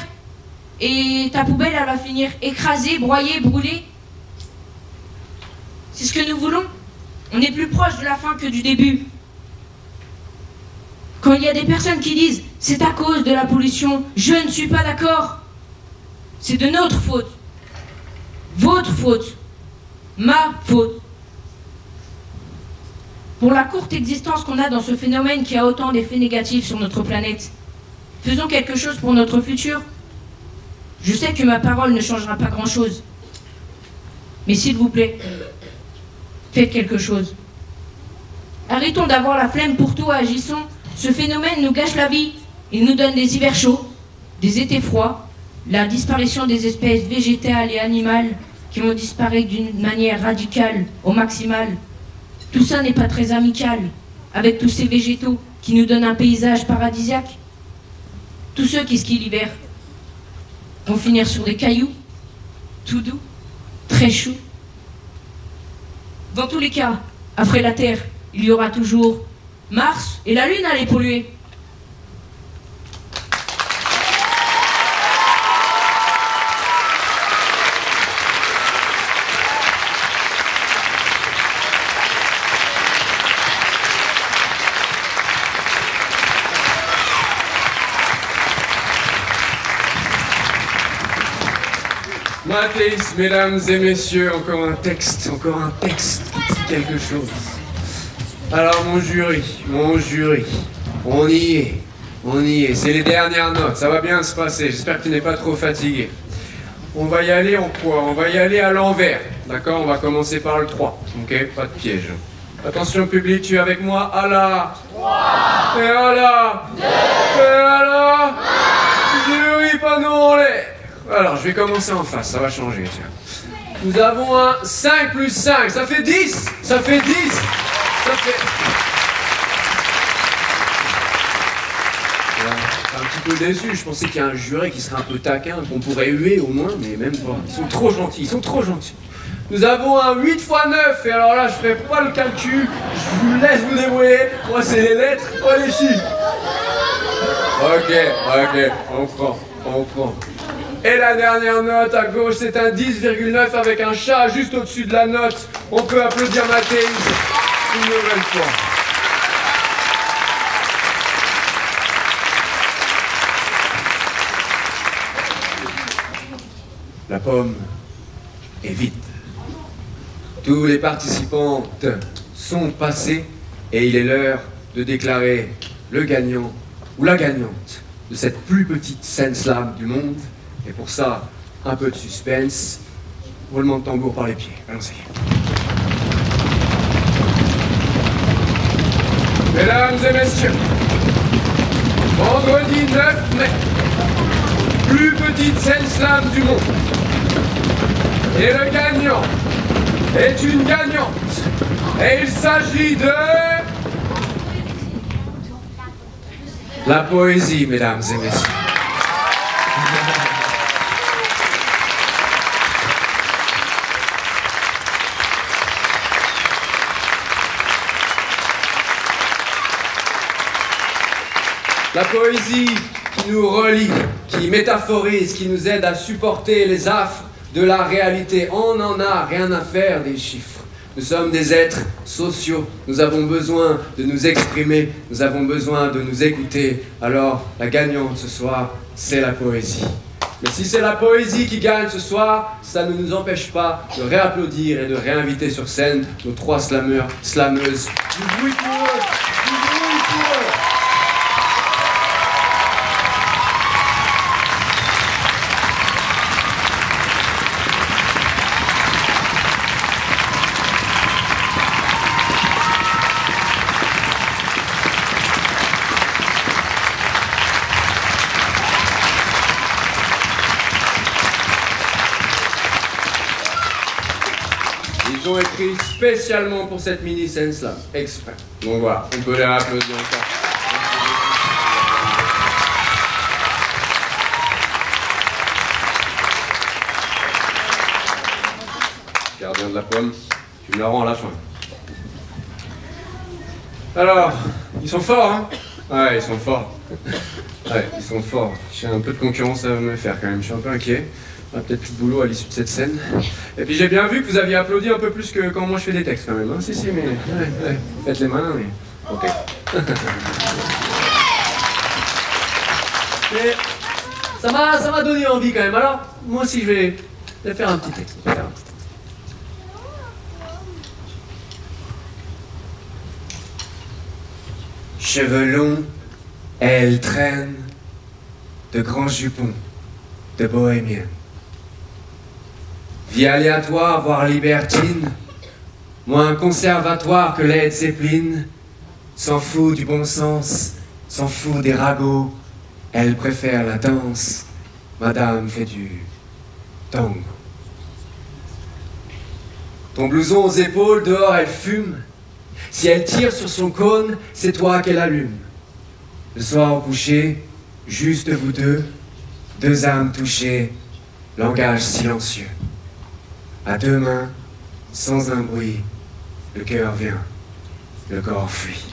et ta poubelle, elle va finir écrasée, broyée, brûlée. C'est ce que nous voulons. On est plus proche de la fin que du début. Quand il y a des personnes qui disent « c'est à cause de la pollution », je ne suis pas d'accord. C'est de notre faute. Votre faute. Ma faute. Pour la courte existence qu'on a dans ce phénomène qui a autant d'effets négatifs sur notre planète, faisons quelque chose pour notre futur. Je sais que ma parole ne changera pas grand-chose. Mais s'il vous plaît, faites quelque chose. Arrêtons d'avoir la flemme pour tout, agissons. Ce phénomène nous gâche la vie. Il nous donne des hivers chauds, des étés froids, la disparition des espèces végétales et animales qui vont disparaître d'une manière radicale au maximal. Tout ça n'est pas très amical, avec tous ces végétaux qui nous donnent un paysage paradisiaque. Tous ceux qui skient l'hiver vont finir sur des cailloux, tout doux, très chauds. Dans tous les cas, après la Terre, il y aura toujours Mars et la Lune à les polluer. Mathéis, mesdames et messieurs, encore un texte qui dit quelque chose. Alors mon jury, on y est, c'est les dernières notes, ça va bien se passer, j'espère que tu n'es pas trop fatigué. On va y aller en quoi? On va y aller à l'envers, d'accord? On va commencer par le 3, ok? Pas de piège. Attention public, tu es avec moi? Allah! 3! Et Allah! 2! Et Allah! 1! Jury, panneau en l'air! Alors, je vais commencer en face, ça va changer, tiens. Nous avons un 5 plus 5, ça fait 10! Ça fait 10! Ça fait... Un petit peu déçu, je pensais qu'il y a un jury qui serait un peu taquin, qu'on pourrait huer au moins, mais même pas. Ils sont trop gentils, ils sont trop gentils. Nous avons un 8 x 9, et alors là, je ferai pas le calcul, je vous laisse vous débrouiller. Moi, c'est les lettres, pas les chiffres. Ok, on prend. Et la dernière note à gauche, c'est un 10,9 avec un chat juste au-dessus de la note. On peut applaudir Mathéis une nouvelle fois. La pomme est vide. Tous les participantes sont passés et il est l'heure de déclarer le gagnant ou la gagnante de cette plus petite scène slam du monde. Et pour ça, un peu de suspense, roulement de tambour par les pieds. Allons-y. Mesdames et messieurs, vendredi 9 mai, plus petite scène slam du monde. Et le gagnant est une gagnante. Et il s'agit de... la poésie, mesdames et messieurs. La poésie qui nous relie, qui métaphorise, qui nous aide à supporter les affres de la réalité. On n'en a rien à faire des chiffres. Nous sommes des êtres sociaux. Nous avons besoin de nous exprimer. Nous avons besoin de nous écouter. Alors, la gagnante ce soir, c'est la poésie. Mais si c'est la poésie qui gagne ce soir, ça ne nous empêche pas de réapplaudir et de réinviter sur scène nos 3 slameurs, slameuses. Du bruit pour eux, du bruit pour eux. Ils ont écrit spécialement pour cette mini scène slam, exprès. Donc voilà, on peut les applaudir encore. Gardien de la pomme, tu me la rends à la fin. Alors, ils sont forts, hein? Ouais, ils sont forts. Ouais, ils sont forts. J'ai un peu de concurrence à me faire quand même, je suis un peu inquiet. On a peut-être plus de boulot à l'issue de cette scène. Et puis j'ai bien vu que vous aviez applaudi un peu plus que quand moi je fais des textes quand même. Hein. Si, mais... Ouais. Faites les malins, mais... Ok. Mais ça m'a donné envie quand même. Alors, moi aussi je vais faire un petit texte. Cheveux longs, elle traîne de grands jupons de bohémienne. Vie aléatoire, voire libertine, moins conservatoire que Led Zeppelin, s'en fout du bon sens, s'en fout des ragots, elle préfère la danse, madame fait du tango. Ton blouson aux épaules, dehors elle fume, si elle tire sur son cône, c'est toi qu'elle allume. Le soir au coucher, juste vous deux, 2 âmes touchées, langage silencieux. À 2 mains, sans un bruit, le cœur vient, le corps fuit.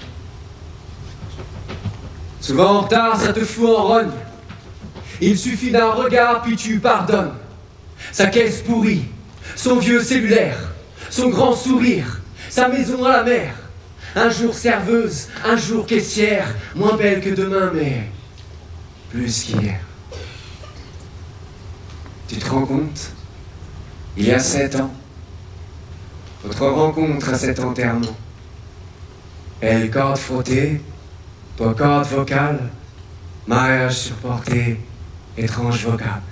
Souvent en retard, ça te fout en rogne. Il suffit d'un regard, puis tu pardonnes. Sa caisse pourrie, son vieux cellulaire, son grand sourire, sa maison à la mer. Un jour serveuse, un jour caissière, moins belle que demain, mais plus qu'hier. Tu te rends compte? Il y a 7 ans, votre rencontre à cet enterrement. Elle corde frottée, toi corde vocale, mariage surporté, étrange vocable.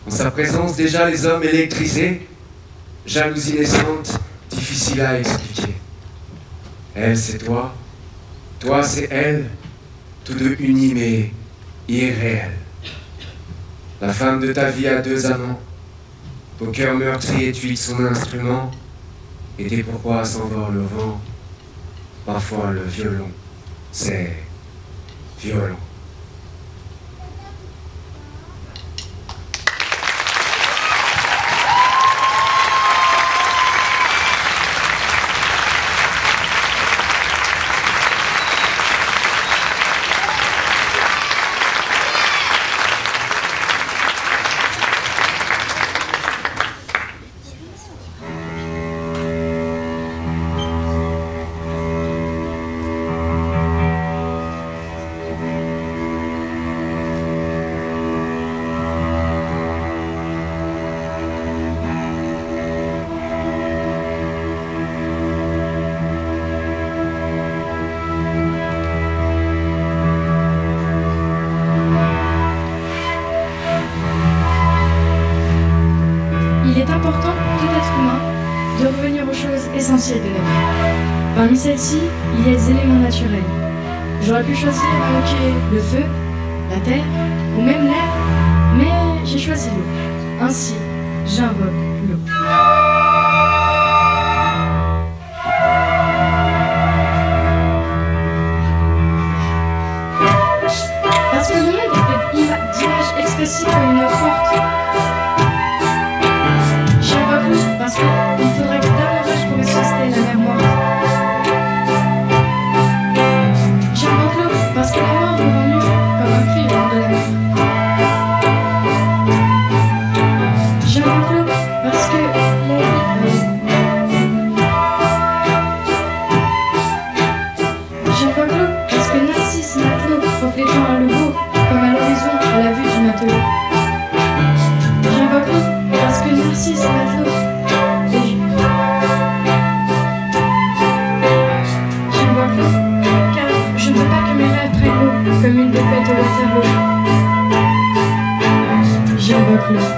En sa présence déjà les hommes électrisés, jalousie naissante, difficile à expliquer. Elle c'est toi c'est elle, tous deux unis mais irréels. La femme de ta vie a 2 amants. Ton cœur meurtri étui de son instrument, et tes pourquoi s'envolent au vent. Parfois le violon, c'est violent. de revenir aux choses essentielles de la vie. Parmi celles-ci, il y a les éléments naturels. J'aurais pu choisir d'invoquer le feu, la terre ou même l'air, mais j'ai choisi l'eau. Ainsi, j'invoque l'eau. Parce que le monde est fait d'images expressives comme une eau forte. J'invoque l'eau parce qu'il faudrait que davantage pour ressusciter la mer morte. J'invoque l'eau parce que la mort est revenue comme un cri hors de la mer. J'invoque l'eau parce que mon vie. J'invoque l'eau parce que Narcisse matelot reflétant le beau comme à l'horizon à la vue du matelot. J'invoque l'eau parce que Narcisse matelot. J'invoque l'eau car je ne veux pas que mes rêves prennent l'eau comme une défaite au Waterloo. J'invoque l'eau.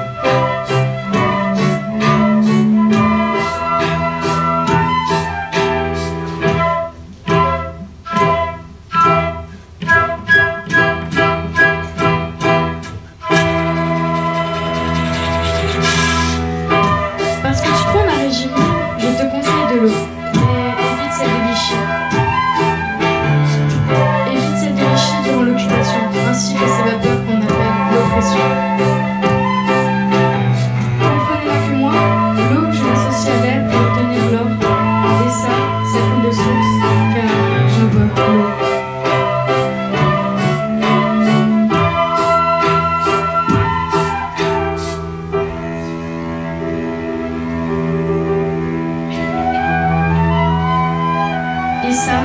Parce que tu prends ma régime, je te conseille de l'eau, mais évite celle de Vichy. Évite celle de Vichy durant l'occupation, ainsi que ces vapeurs qu'on appelle l'oppression. Comprenez-la que moi, l'eau, je l'associe à l'air pour obtenir l'or, et ça coule de source, car j'invoque l'eau. Et ça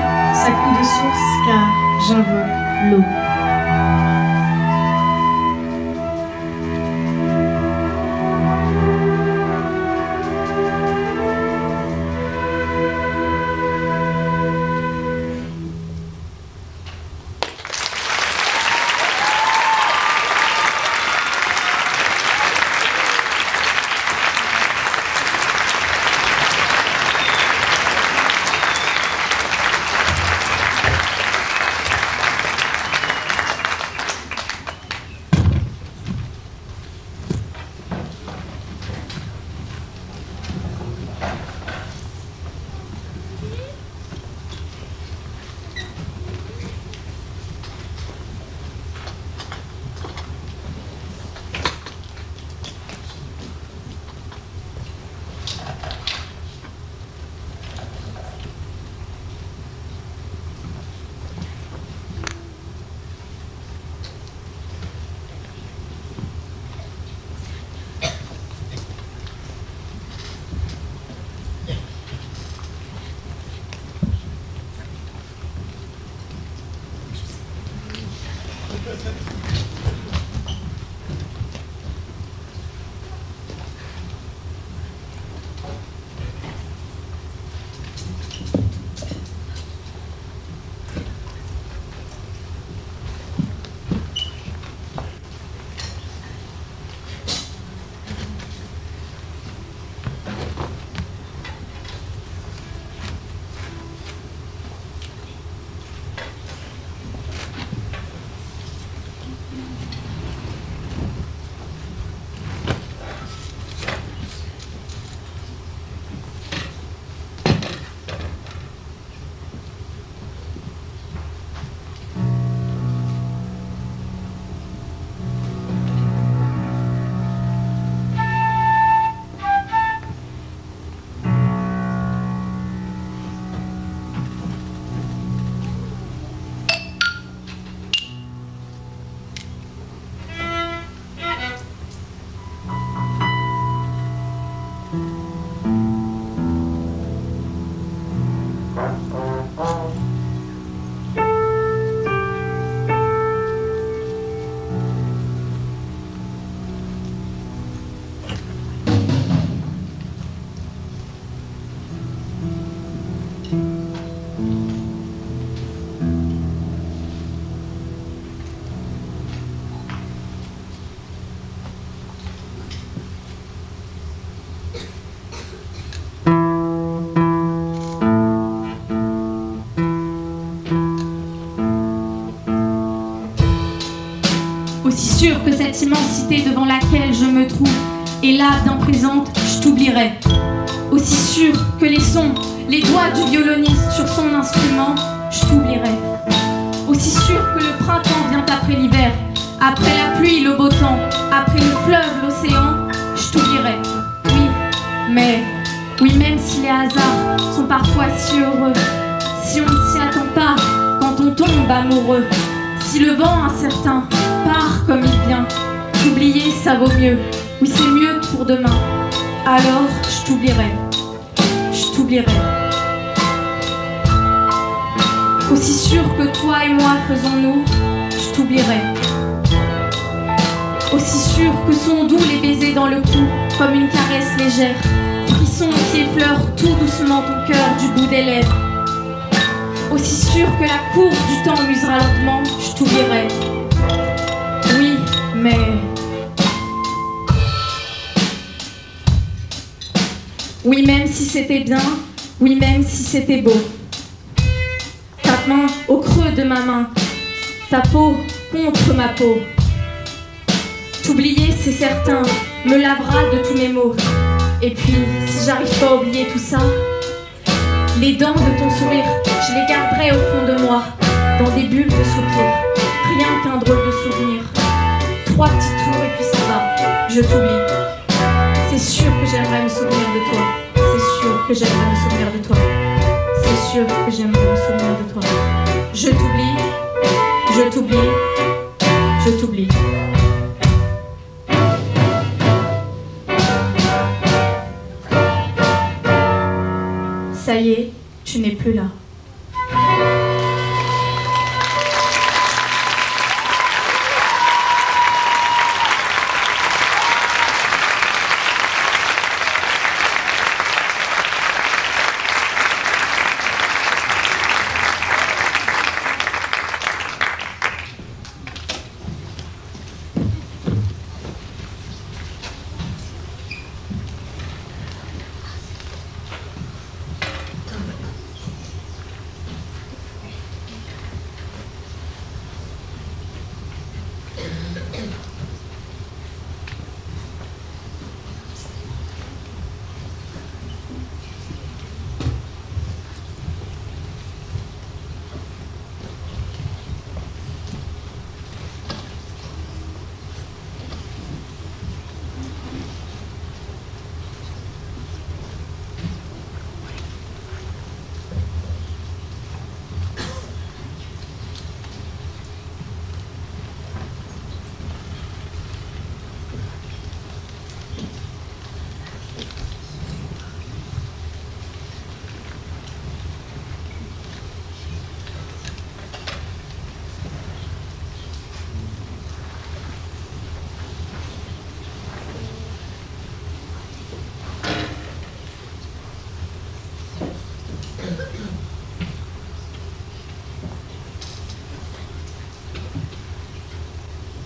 coule de source car j'invoque l'eau. cette immensité devant laquelle je me trouve, et là, bien présente, je t'oublierai. Aussi sûr que les sons, les doigts du violoniste sur son instrument, je t'oublierai. Aussi sûr que le printemps vient après l'hiver, après la pluie, le beau temps, après le fleuve, l'océan, je t'oublierai. Oui, même si les hasards sont parfois si heureux, si on ne s'y attend pas quand on tombe amoureux, si le vent incertain part comme il vient, t'oublier ça vaut mieux, oui c'est mieux pour demain, alors je t'oublierai, je t'oublierai. Aussi sûr que toi et moi faisons-nous, je t'oublierai. Aussi sûr que sont doux les baisers dans le cou, comme une caresse légère, frisson qui effleure tout doucement ton cœur du bout des lèvres. Aussi sûr que la courbe du temps m'usera lentement, je t'oublierai. Oui, mais... Oui, même si c'était bien, oui, même si c'était beau. Ta main au creux de ma main, ta peau contre ma peau. T'oublier, c'est certain, me lavera de tous mes maux. Et puis, si j'arrive pas à oublier tout ça, les dents de ton sourire, je les garderai au fond de moi, dans des bulles de soupir, rien qu'un drôle de souvenir. 3 petits tours et puis ça va, je t'oublie. C'est sûr que j'aimerais me souvenir de toi, c'est sûr que j'aimerais me souvenir de toi, c'est sûr que j'aimerais me souvenir de toi. Je t'oublie, je t'oublie, je t'oublie. Ça y est, tu n'es plus là.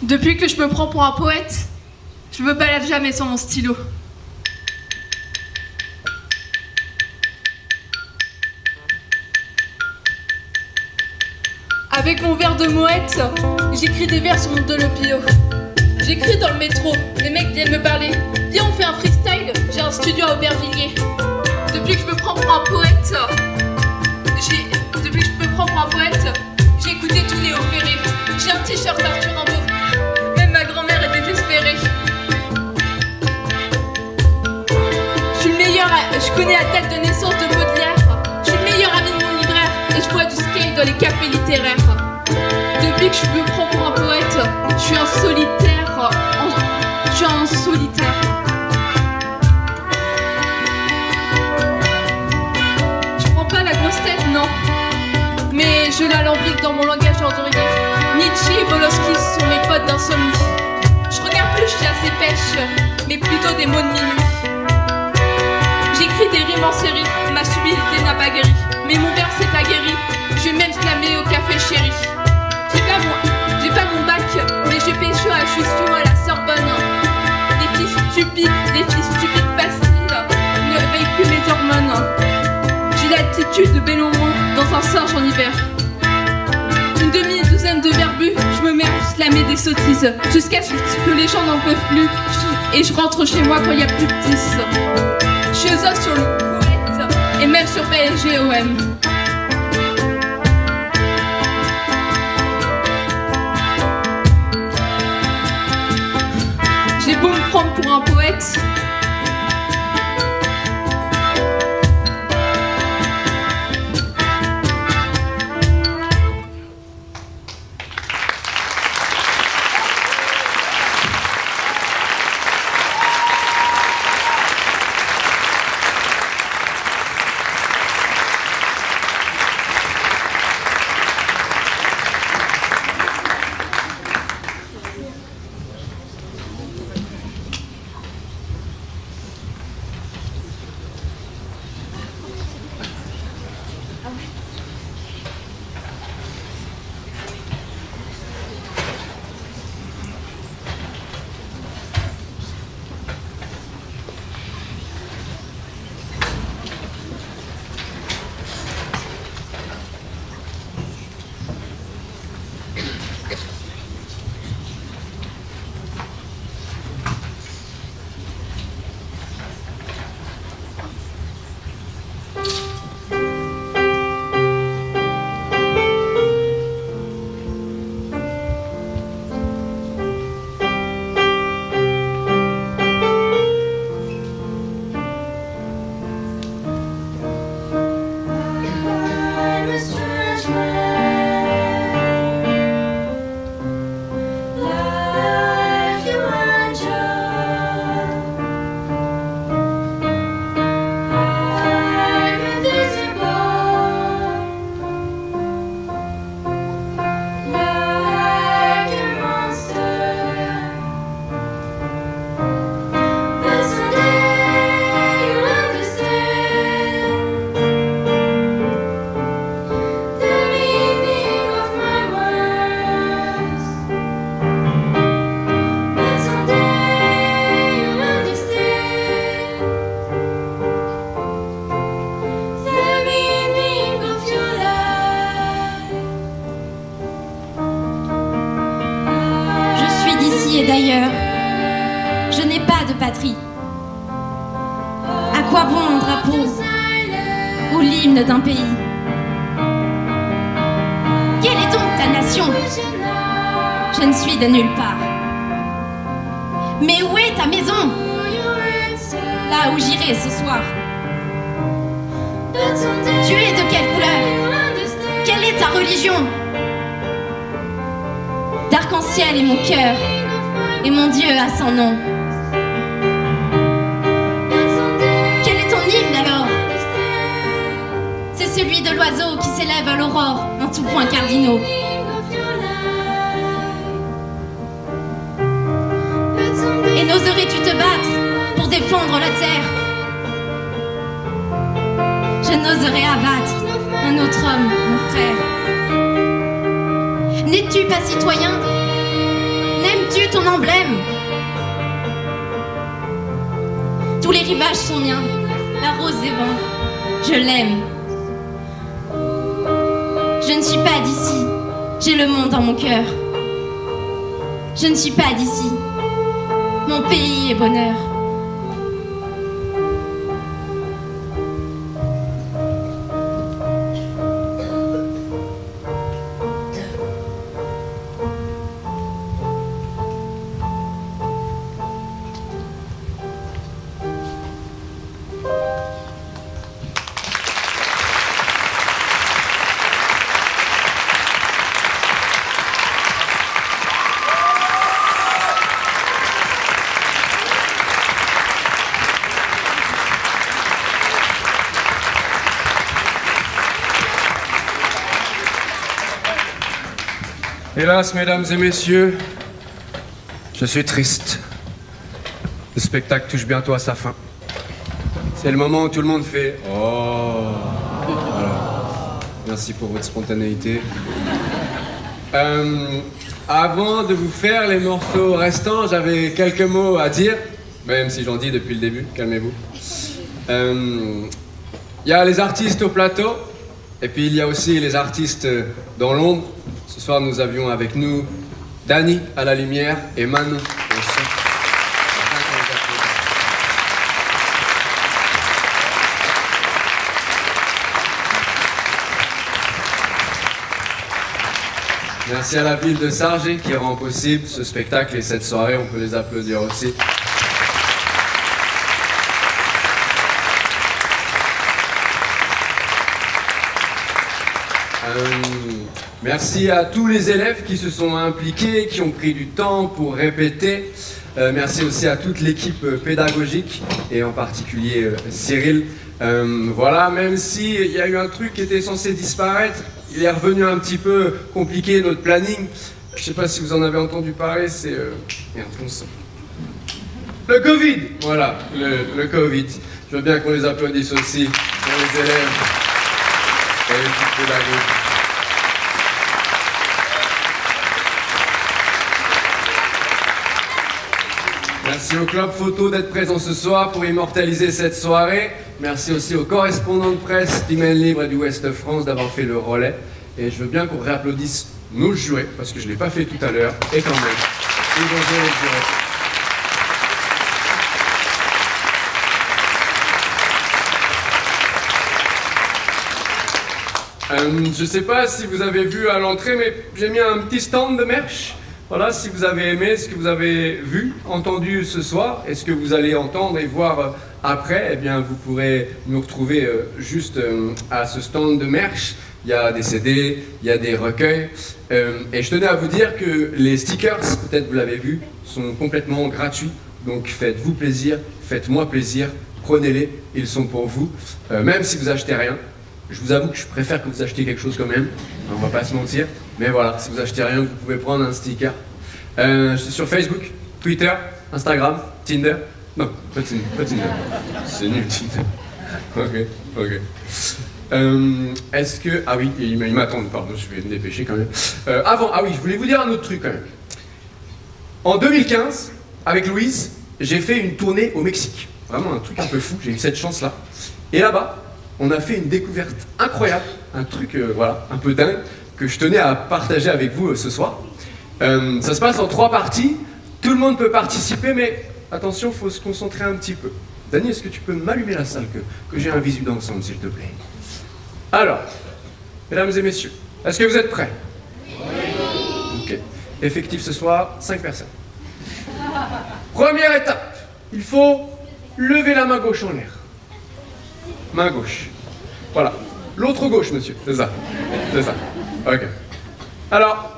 Depuis que je me prends pour un poète, je me balade jamais sans mon stylo. Avec mon verre de moët, j'écris des vers sur mon dolopio. J'écris dans le métro, les mecs viennent me parler. Viens, on fait un freestyle, j'ai un studio à Aubervilliers. Depuis que je me prends pour un poète, j'ai écouté tout Léo Ferré. J'ai un t-shirt Arthur Rimbaud. Même ma grand-mère est désespérée. Je connais la date de naissance de Baudelaire. Je suis le meilleur ami de mon libraire. Et je bois du scale dans les cafés littéraires. Depuis que je me prends pour un poète, je suis un solitaire. Je suis un solitaire. Je prends pas la grosse tête, non. Mais je l'alambique dans mon langage ordurier. Nietzsche et Boloski sont mes potes d'insomnie. Je regarde plus, je suis assez pêche, mais plutôt des mots de minuit. J'écris des rimes en série, ma subtilité n'a pas guéri. Mais mon verre s'est aguerri, je vais même slammer au café chéri. J'ai pas mon bac, mais je pécho à Justion à la Sorbonne. Des filles stupides faciles, ne réveillent plus mes hormones. J'ai l'attitude de Bellomont dans un singe en hiver. Une demi-douzaine de verbus, je me mets à slammer aimer des sottises, jusqu'à ce que les gens n'en peuvent plus, et je rentre chez moi quand il n'y a plus de 10. Je suis aux os sur le poète, et même sur PSGOM. J'ai beau me prendre pour un poète, et d'ailleurs, je n'ai pas de patrie. À quoi bon un drapeau ou l'hymne d'un pays? Quelle est donc ta nation? Je ne suis de nulle part. Mais où est ta maison? Là où j'irai ce soir. Tu es de quelle couleur? Quelle est ta religion? D'arc-en-ciel est mon cœur, et mon Dieu a son nom. Quel est ton hymne alors? C'est celui de l'oiseau qui s'élève à l'aurore en tout point cardinaux. Et n'oserais-tu te battre pour défendre la terre? Je n'oserais abattre un autre homme, mon frère. N'es-tu pas citoyen? N'aimes-tu ton emblème? Tous les rivages sont miens, la rose des vents, je l'aime. Je ne suis pas d'ici, j'ai le monde dans mon cœur. Je ne suis pas d'ici, mon pays est bonheur. Hélas, mesdames et messieurs, je suis triste. Le spectacle touche bientôt à sa fin. C'est le moment où tout le monde fait « Oh !» Voilà. Merci pour votre spontanéité. Avant de vous faire les morceaux restants, j'avais quelques mots à dire, même si j'en dis depuis le début, calmez-vous. Il y a les artistes au plateau, et puis il y a aussi les artistes dans l'ombre. Ce soir, nous avions avec nous Dany à la lumière et Manon au son. Merci à la ville de Sargé qui rend possible ce spectacle et cette soirée, on peut les applaudir aussi. Merci à tous les élèves qui se sont impliqués, qui ont pris du temps pour répéter. Merci aussi à toute l'équipe pédagogique et en particulier Cyril. Voilà, même s'il y a eu un truc qui était censé disparaître, il est revenu un petit peu compliqué notre planning. Je ne sais pas si vous en avez entendu parler, c'est... Merde, comment ça ? Le Covid. Voilà, le Covid. Je veux bien qu'on les applaudisse aussi pour les élèves et l'équipe pédagogique. Merci au Club Photo d'être présent ce soir pour immortaliser cette soirée. Merci aussi aux correspondants de presse d'Email Libre et du Ouest France d'avoir fait le relais. Et je veux bien qu'on réapplaudisse nos jurés, parce que je ne l'ai pas fait tout à l'heure, et quand même, ils vont jouer les jurés. Je ne sais pas si vous avez vu à l'entrée, mais j'ai mis un petit stand de merch. Voilà, si vous avez aimé ce que vous avez vu, entendu ce soir, et ce que vous allez entendre et voir après, eh bien, vous pourrez nous retrouver juste à ce stand de merch. Il y a des CD, il y a des recueils. Et je tenais à vous dire que les stickers, peut-être vous l'avez vu, sont complètement gratuits. Donc faites-vous plaisir, faites-moi plaisir, prenez-les, ils sont pour vous. Même si vous achetez rien. Je vous avoue que je préfère que vous achetiez quelque chose quand même, on va pas se mentir. Mais voilà, si vous achetez rien, vous pouvez prendre un sticker. Je suis sur Facebook, Twitter, Instagram, Tinder. Non, pas Tinder. C'est nul Tinder. Ok. Est-ce que... Ah oui, ils m'attendent, pardon, je vais me dépêcher quand même. Ah oui, je voulais vous dire un autre truc quand même. En 2015, avec Louise, j'ai fait une tournée au Mexique. Vraiment un truc un peu fou, j'ai eu cette chance-là. Et là-bas, on a fait une découverte incroyable, un truc, voilà, un peu dingue, que je tenais à partager avec vous ce soir. Ça se passe en 3 parties, tout le monde peut participer, mais attention, il faut se concentrer un petit peu. Dany, est-ce que tu peux m'allumer la salle, que j'ai un visu d'ensemble, s'il te plaît? Alors, mesdames et messieurs, est-ce que vous êtes prêts? Oui. Ok. Effectif ce soir, 5 personnes. Première étape, il faut lever la main gauche en l'air. Main gauche. Voilà. L'autre gauche, monsieur. C'est ça. C'est ça. Ok. Alors,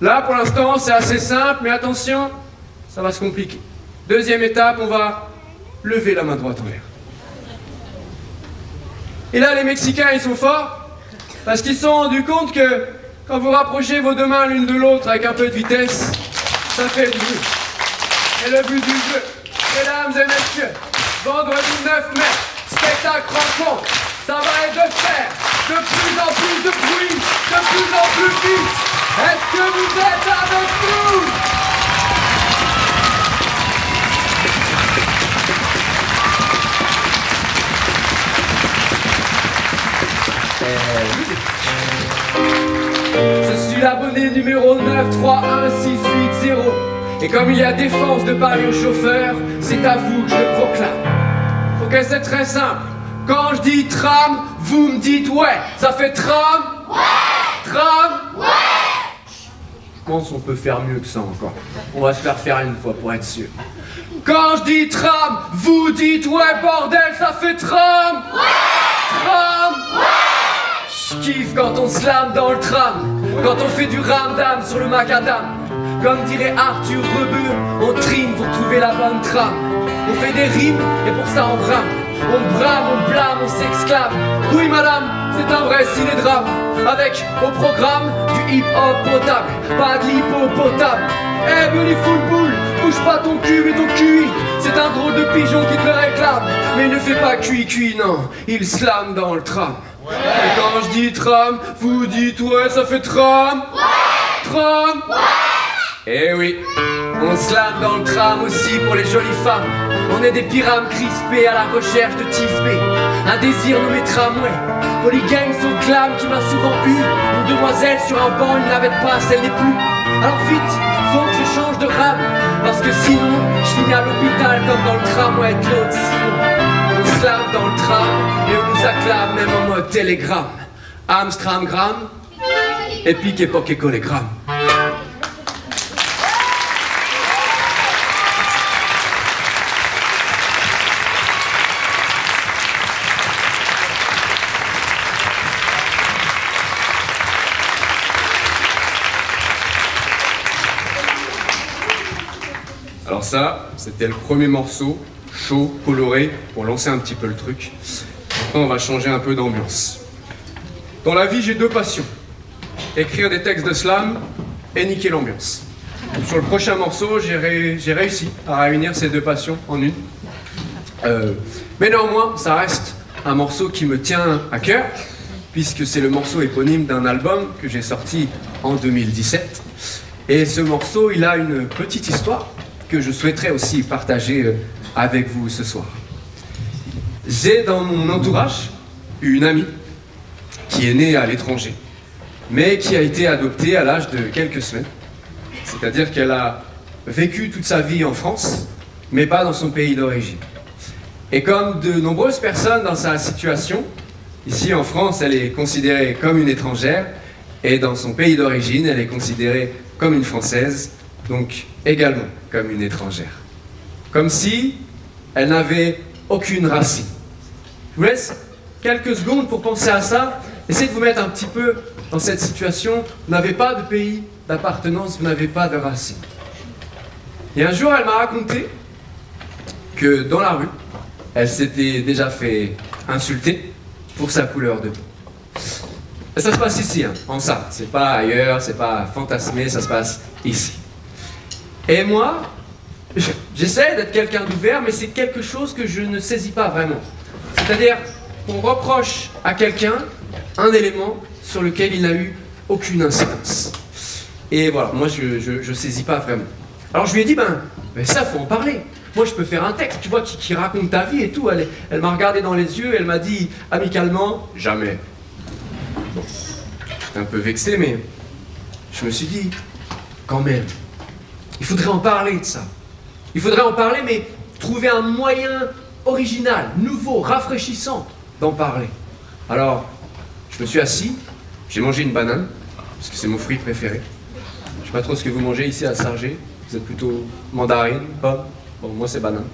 là, pour l'instant, c'est assez simple, mais attention, ça va se compliquer. Deuxième étape, on va lever la main droite en l'air. Et là, les Mexicains, ils sont forts, parce qu'ils se sont rendus compte que quand vous rapprochez vos 2 mains l'une de l'autre avec un peu de vitesse, ça fait du bruit. Et le but du jeu, mesdames et messieurs, vendredi 9 mai, spectacle rencontre, ça va être de faire de plus en plus de bruit, de plus en plus vite. Est-ce que vous êtes avec nous? Je suis l'abonné numéro 931680. Et comme il y a défense de parler au chauffeur, c'est à vous que je le proclame. Ok, c'est très simple. Quand je dis tram, vous me dites ouais. Ça fait tram? Ouais. Tram? Ouais. Je pense qu'on peut faire mieux que ça encore. On va se faire une fois pour être sûr. Quand je dis tram, vous dites ouais bordel, ça fait tram? Ouais. Tram? Ouais. Je kiffe quand on slame dans le tram, quand on fait du ramdam sur le macadam. Comme dirait Arthur Rebeu, on trime pour trouver la bonne trame. On fait des rimes et pour ça on brame. On brame, on blâme, on s'exclame. Oui madame, c'est un vrai ciné-drame. Avec au programme du hip-hop potable, pas de l'hippopotame. Eh beautiful bull, bouge pas ton cul et ton QI. C'est un drôle de pigeon qui te le réclame. Mais il ne fait pas cuit, non, il slame dans le tram. Ouais. Et quand je dis tram, vous dites ouais, ça fait tram? Ouais. Tram? Ouais. Eh oui, On slame dans le tram aussi pour les jolies femmes. On est des pirames crispés à la recherche de Tisbé. Un désir nommé tramway. Polygang son clame qui m'a souvent eu. Une demoiselle sur un banc, une navette passe, elle n'est plus. Alors vite, faut que je change de rame. Parce que sinon, je finis à l'hôpital comme dans le tramway de Claude Simon. On slame dans le tram et on nous acclame même en mode télégramme. Amstram gramme, épique époque écolégramme. Alors ça, c'était le premier morceau, chaud, coloré, pour lancer un petit peu le truc. Maintenant, on va changer un peu d'ambiance. Dans la vie, j'ai deux passions. Écrire des textes de slam et niquer l'ambiance. Sur le prochain morceau, j'ai réussi à réunir ces deux passions en une. Mais néanmoins, ça reste un morceau qui me tient à cœur, puisque c'est le morceau éponyme d'un album que j'ai sorti en 2017. Et ce morceau, il a une petite histoire que je souhaiterais aussi partager avec vous ce soir. J'ai dans mon entourage une amie qui est née à l'étranger, mais qui a été adoptée à l'âge de quelques semaines. C'est-à-dire qu'elle a vécu toute sa vie en France, mais pas dans son pays d'origine. Et comme de nombreuses personnes dans sa situation, ici en France, elle est considérée comme une étrangère, et dans son pays d'origine, elle est considérée comme une Française, donc également comme une étrangère. Comme si elle n'avait aucune racine. Je vous laisse quelques secondes pour penser à ça. Essayez de vous mettre un petit peu dans cette situation. Vous n'avez pas de pays d'appartenance, vous n'avez pas de racine. Et un jour, elle m'a raconté que dans la rue, elle s'était déjà fait insulter pour sa couleur de peau. Et ça se passe ici, hein, en Sarthe. C'est pas ailleurs, c'est pas fantasmé, ça se passe ici. Et moi, j'essaie d'être quelqu'un d'ouvert, mais c'est quelque chose que je ne saisis pas vraiment. C'est-à-dire qu'on reproche à quelqu'un un élément sur lequel il n'a eu aucune incidence. Et voilà, moi je saisis pas vraiment. Alors je lui ai dit, ben ça faut en parler. Moi je peux faire un texte, tu vois, qui raconte ta vie et tout. Elle m'a regardé dans les yeux, elle m'a dit amicalement, jamais. Bon, j'étais un peu vexé, mais je me suis dit, quand même, il faudrait en parler de ça. Il faudrait en parler, mais trouver un moyen original, nouveau, rafraîchissant d'en parler. Alors, je me suis assis, j'ai mangé une banane, parce que c'est mon fruit préféré. Je sais pas trop ce que vous mangez ici à Sargé. Vous êtes plutôt mandarine, pomme. Bon, moi c'est banane.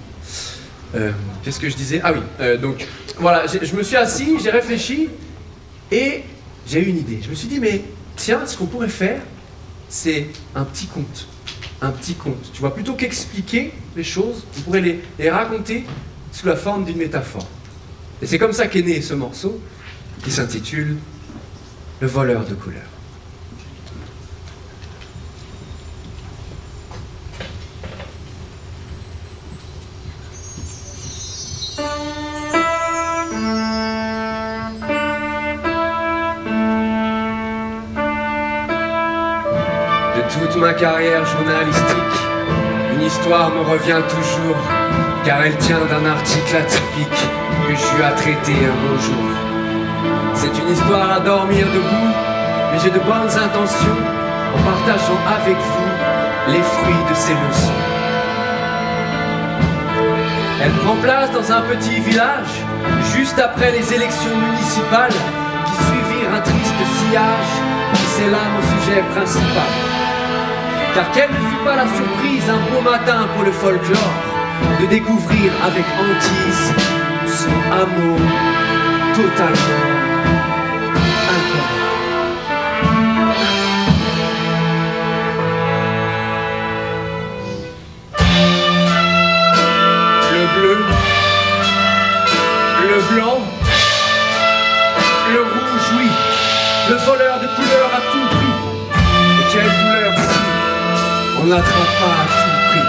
Qu'est-ce que je disais? Ah oui, donc voilà, je me suis assis, j'ai réfléchi, et j'ai eu une idée. Je me suis dit, mais tiens, ce qu'on pourrait faire, c'est un petit conte. Un petit conte. Tu vois, plutôt qu'expliquer les choses, on pourrait les raconter sous la forme d'une métaphore. Et c'est comme ça qu'est né ce morceau, qui s'intitule « Le voleur de couleurs ». Toute ma carrière journalistique, une histoire me revient toujours, car elle tient d'un article atypique que j'eus à traiter un beau jour. C'est une histoire à dormir debout, mais j'ai de bonnes intentions en partageant avec vous les fruits de ces leçons. Elle prend place dans un petit village, juste après les élections municipales qui suivirent un triste sillage qui s'élame au sujet principal. Car quelle ne fut pas la surprise un beau matin pour le folklore de découvrir avec hantise son amour totalement inconnu. Le bleu, le blanc, le rouge, oui, le voleur de couleurs à tout prix. Et quelle douleur si on n'attrape pas à tout prix.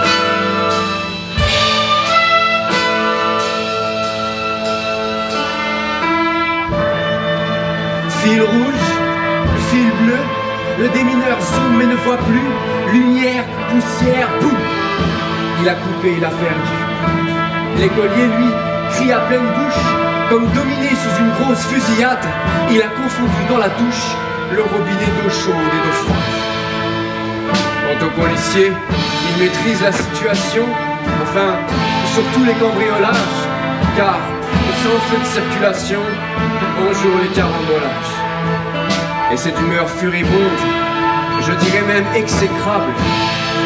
Fil rouge, fil bleu, Le démineur zoome mais ne voit plus. Lumière, poussière, boum. Il a coupé, il a perdu. L'écolier, lui, crie à pleine bouche. Comme dominé sous une grosse fusillade, il a confondu dans la douche le robinet d'eau chaude et d'eau froide. Quant au policier, il maîtrise la situation, enfin, surtout les cambriolages, car sans feu de circulation, bonjour les carambolages. Et c'est d'humeur furibonde, je dirais même exécrable,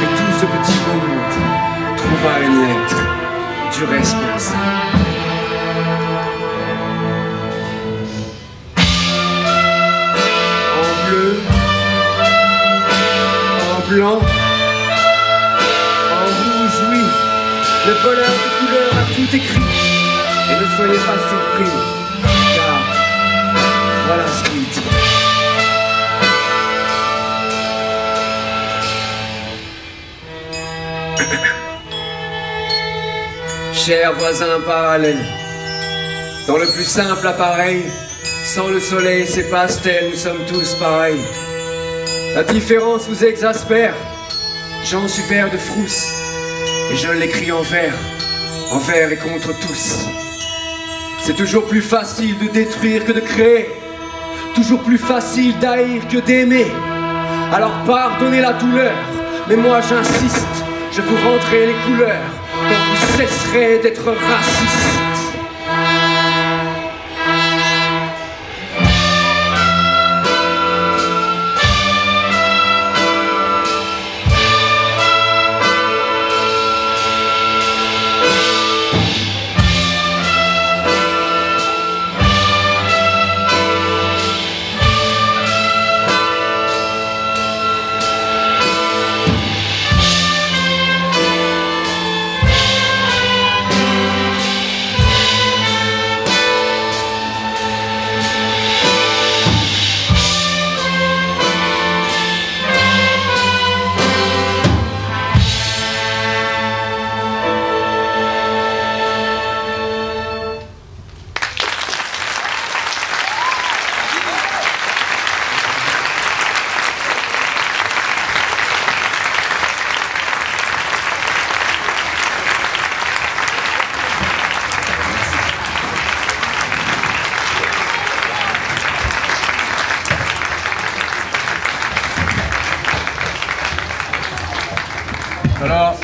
que tout ce petit monde trouva une lettre du responsable. En bleu, en blanc, en rouge, oui, le voleur de couleur a tout écrit. Et ne soyez pas surpris, car voilà ce qu'il dit. Chers voisins parallèles, dans le plus simple appareil, sans le soleil et ses pastels, nous sommes tous pareils. La différence vous exaspère, j'en suis vert de frousse, et je l'écris envers et contre tous. C'est toujours plus facile de détruire que de créer, toujours plus facile d'haïr que d'aimer. Alors pardonnez la douleur, mais moi j'insiste, je vous rendrai les couleurs quand vous cesserez d'être raciste. Alors,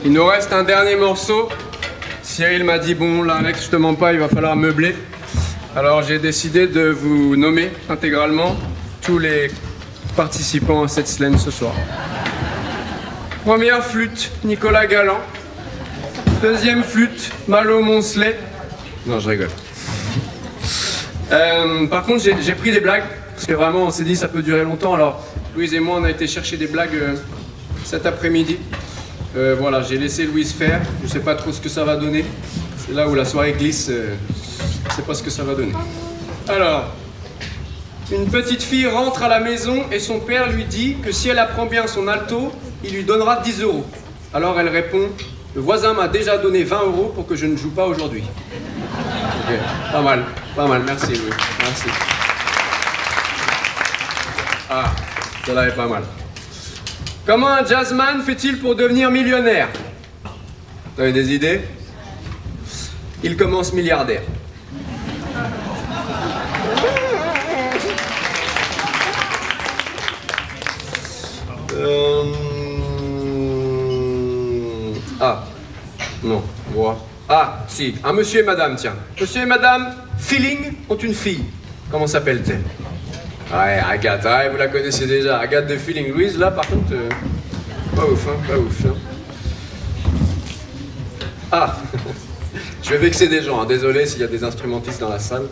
il nous reste un dernier morceau. Cyril m'a dit, bon là Alex, je te mens pas, il va falloir meubler. Alors j'ai décidé de vous nommer intégralement tous les participants à cette slam ce soir. Première flûte, Nicolas Galland. Deuxième flûte, Malo Moncelet. Non, je rigole. Par contre, j'ai pris des blagues, parce que vraiment on s'est dit ça peut durer longtemps. Alors Louise et moi on a été chercher des blagues cet après-midi. Voilà, j'ai laissé Louise faire, je sais pas trop ce que ça va donner. C'est là où la soirée glisse, je sais pas ce que ça va donner. Alors, une petite fille rentre à la maison et son père lui dit que si elle apprend bien son alto, il lui donnera 10 €. Alors elle répond, le voisin m'a déjà donné 20 € pour que je ne joue pas aujourd'hui. Okay. Pas mal, merci Louis, merci. Ah, celle-là est pas mal. Comment un jazzman fait-il pour devenir millionnaire? Vous avez des idées? Il commence milliardaire. Ah, non, moi. Ah, si, un monsieur et madame, tiens. Monsieur et madame Feeling ont une fille. Comment s'appelle-t-elle? Ouais, Agathe, ouais, vous la connaissez déjà. Agathe de Feeling. Louise, là, par contre, pas ouf, hein, pas ouf. Hein. Ah, je vais vexer des gens, hein. Désolé s'il y a des instrumentistes dans la salle.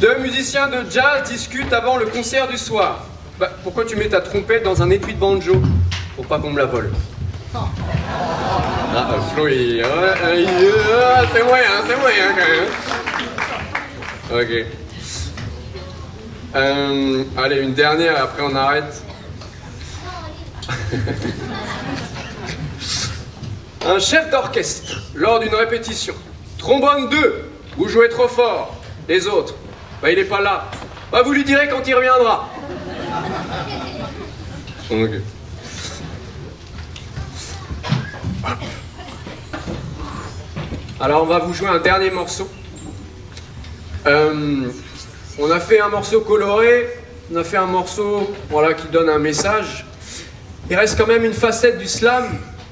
Deux musiciens de jazz discutent avant le concert du soir. Bah, pourquoi tu mets ta trompette dans un étui de banjo? Pour pas qu'on me la vole. Ah, Flo, c'est moyen quand même. Ok. Allez, une dernière, après on arrête. Un chef d'orchestre, lors d'une répétition. Trombone 2, vous jouez trop fort. Les autres, bah il est pas là. Bah vous lui direz quand il reviendra. Ok. Alors on va vous jouer un dernier morceau. On a fait un morceau coloré, on a fait un morceau voilà, qui donne un message. Il reste quand même une facette du slam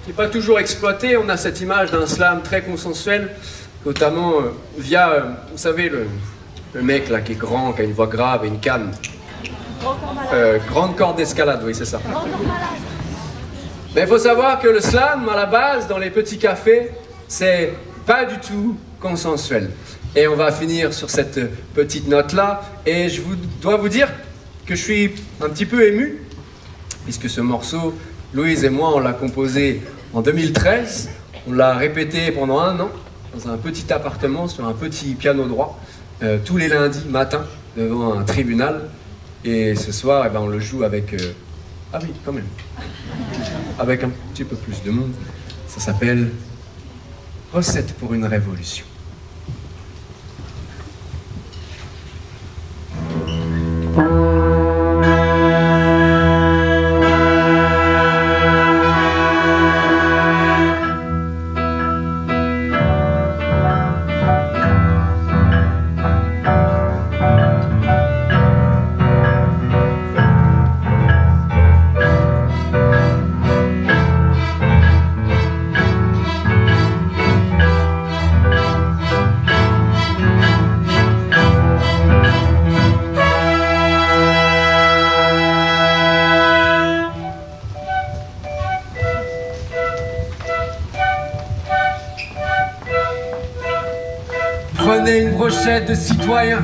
qui n'est pas toujours exploitée. On a cette image d'un slam très consensuel, notamment via, vous savez, le mec là qui est grand, qui a une voix grave et une canne. Grande corde d'escalade, oui c'est ça. Mais il faut savoir que le slam, à la base, dans les petits cafés, c'est pas du tout consensuel. Et on va finir sur cette petite note-là. Et je dois vous dire que je suis un petit peu ému, puisque ce morceau, Louise et moi, on l'a composé en 2013. On l'a répété pendant 1 an, dans un petit appartement, sur un petit piano droit, tous les lundis matin, devant un tribunal. Et ce soir, eh ben, on le joue avec... Ah oui, quand même. Avec un petit peu plus de monde. Ça s'appelle Recette pour une révolution. Prenez une brochette de citoyens,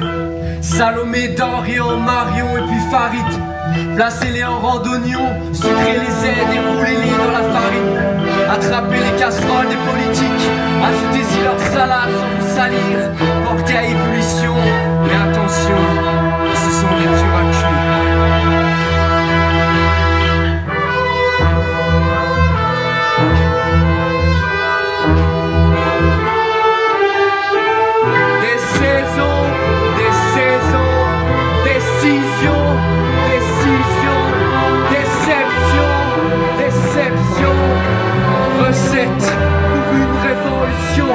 Salomé, Dorian, Marion et puis Farid. Placez-les en rang d'oignons, sucrez les aides et roulez-les dans la farine. Attrapez les casseroles des politiques, ajoutez-y leur salade sans vous salir. Portez à ébullition, mais attention, ce sont des durs à cuire. Recette pour une révolution.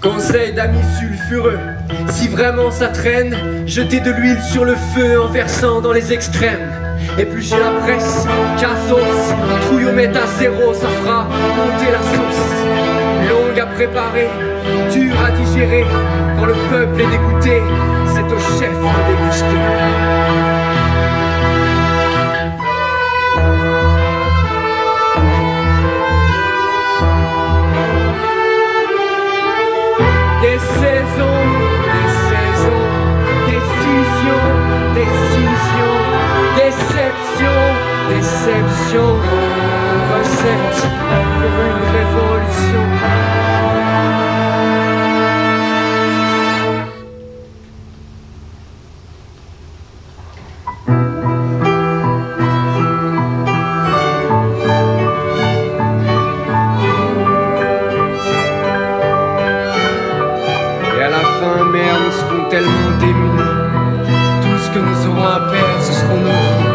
Conseil d'amis sulfureux, si vraiment ça traîne, jetez de l'huile sur le feu en versant dans les extrêmes. Épluchez la presse, cassos, trouillomètre à 0, ça fera monter la sauce. Longue à préparer, dure à digérer, quand le peuple est dégoûté, c'est au chef de déguster. Des saisons, décisions, déception, recette pour une révolution. Et à la fin, merde, nous serons tellement démunis. Tout ce que nous aurons à perdre, ce seront nos vies,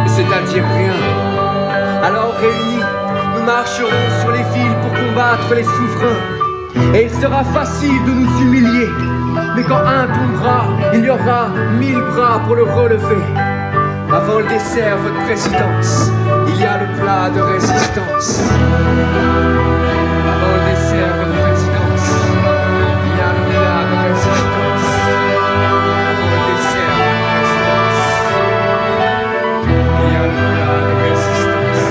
c'est-à-dire rien. Alors réunis, nous marcherons sur les fils pour combattre les souverains. Et il sera facile de nous humilier, mais quand un tombera, il y aura 1000 bras pour le relever. Avant le dessert, votre présidence, il y a le plat de résistance. Avant le dessert, votre présidence, il y a le plat de résistance. Avant le dessert, votre présidence, il y a le plat de résistance.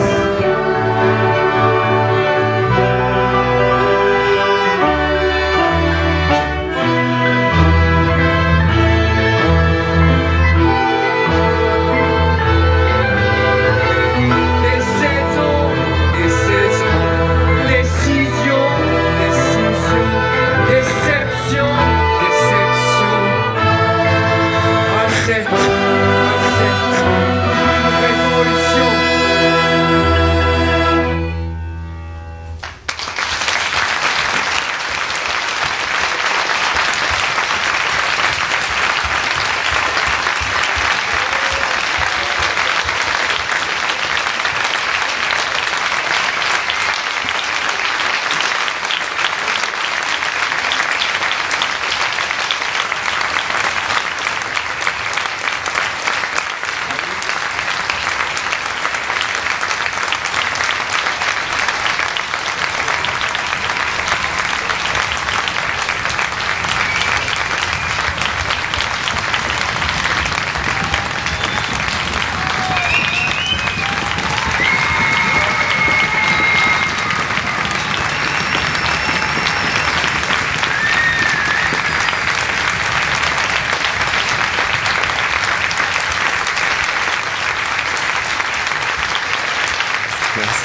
Des saisons, décisions, Merci.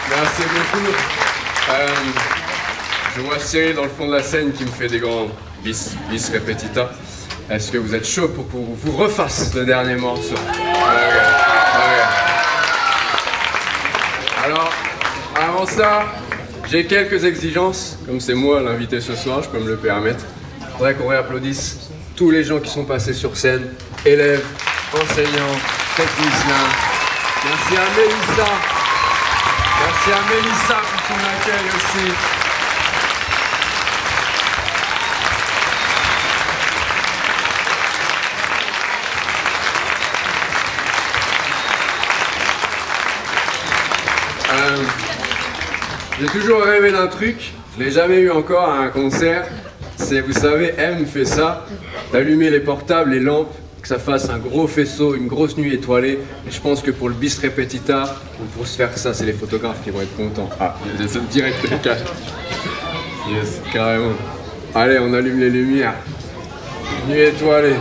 Merci beaucoup. Je vois Cyril dans le fond de la scène qui me fait des grands bis repetita. Est-ce que vous êtes chaud pour qu'on vous refasse le dernier morceau? Alors, avant ça, j'ai quelques exigences. Comme c'est moi l'invité ce soir, je peux me le permettre. Il faudrait qu'on réapplaudisse tous les gens qui sont passés sur scène, élèves, enseignants, techniciens. Merci à Mélissa. Merci à Mélissa pour son accueil aussi. J'ai toujours rêvé d'un truc, je l'ai jamais eu encore à un concert. C'est, vous savez, M fait ça, d'allumer les portables, les lampes, que ça fasse un gros faisceau, une grosse nuit étoilée. Et je pense que pour le bis repetita, pour se faire ça, c'est les photographes qui vont être contents. Ah, il y a direct le cas. Yes, carrément. Allez, on allume les lumières. Nuit étoilée.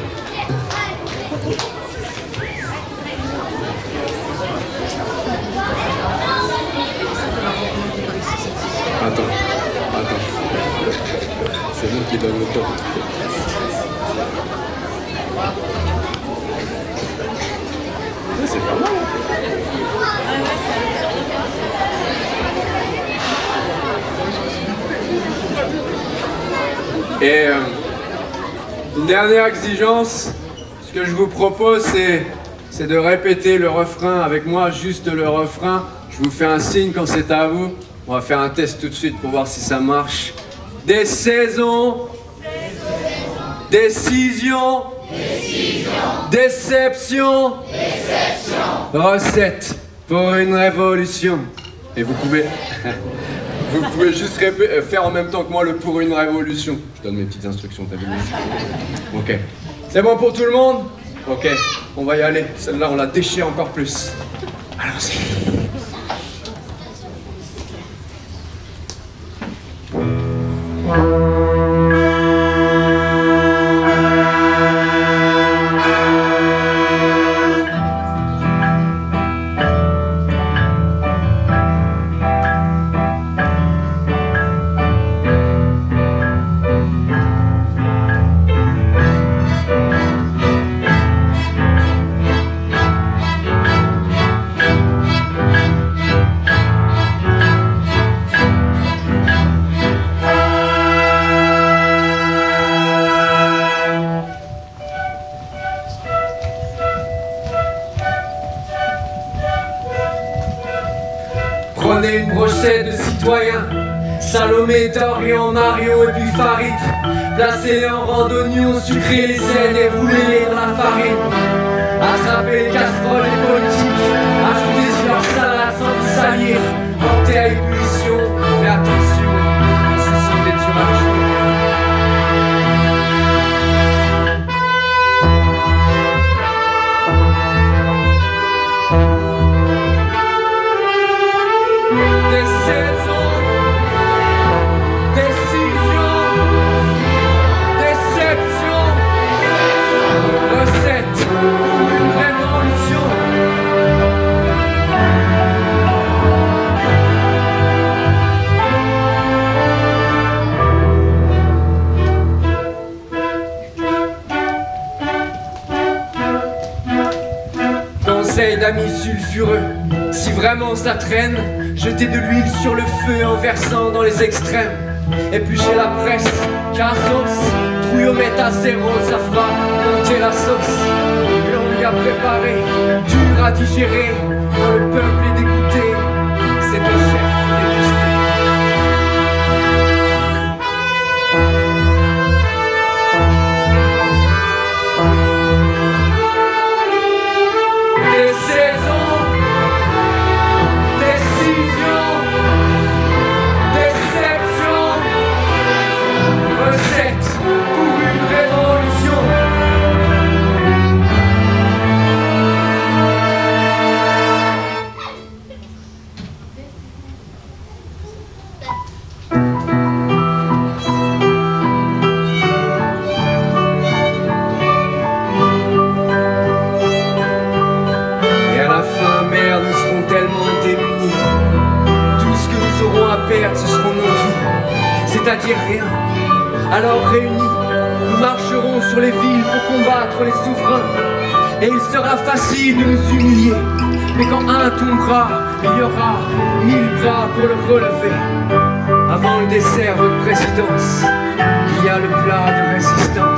Attends. C'est nous qui donne le temps. C'est pas mal. Et une dernière exigence, ce que je vous propose, c'est de répéter le refrain avec moi, juste le refrain. Je vous fais un signe quand c'est à vous. On va faire un test tout de suite pour voir si ça marche. Des saisons, décision, déception, recette pour une révolution. Et vous pouvez juste faire en même temps que moi le pour une révolution. Je donne mes petites instructions, t'as vu? Ok. C'est bon pour tout le monde? Ok, on va y aller. Celle-là, on la déchire encore plus. Allons-y. Prenez une brochette de citoyens, Salomé, Dorian, Mario et puis Farid. Placez-les en rang d'oignons, sucrez les ailes et roulez-les dans la farine. Attrapez les casseroles et politiques, ajoutez-y leur salade sans vous salir. Montez à ébullition, mais attention, ce sont des turages. D'amis sulfureux, si vraiment ça traîne, jetez de l'huile sur le feu en versant dans les extrêmes. Épluchez la presse, car à sauce, brouillomètre à zéro, ça fera monter la sauce. Longue à préparer, dur à digérer. Quand le peuple est dégoûté, c'est ton chef dégusté. Des saisons, décisions, déceptions, recettes pour une révolution. Ce seront nos vies, c'est-à-dire rien. Alors réunis, nous marcherons sur les villes pour combattre les souverains. Et il sera facile de nous humilier. Mais quand un tombera, il y aura 1000 bras pour le relever. Avant le dessert de présidence, il y a le plat de résistance.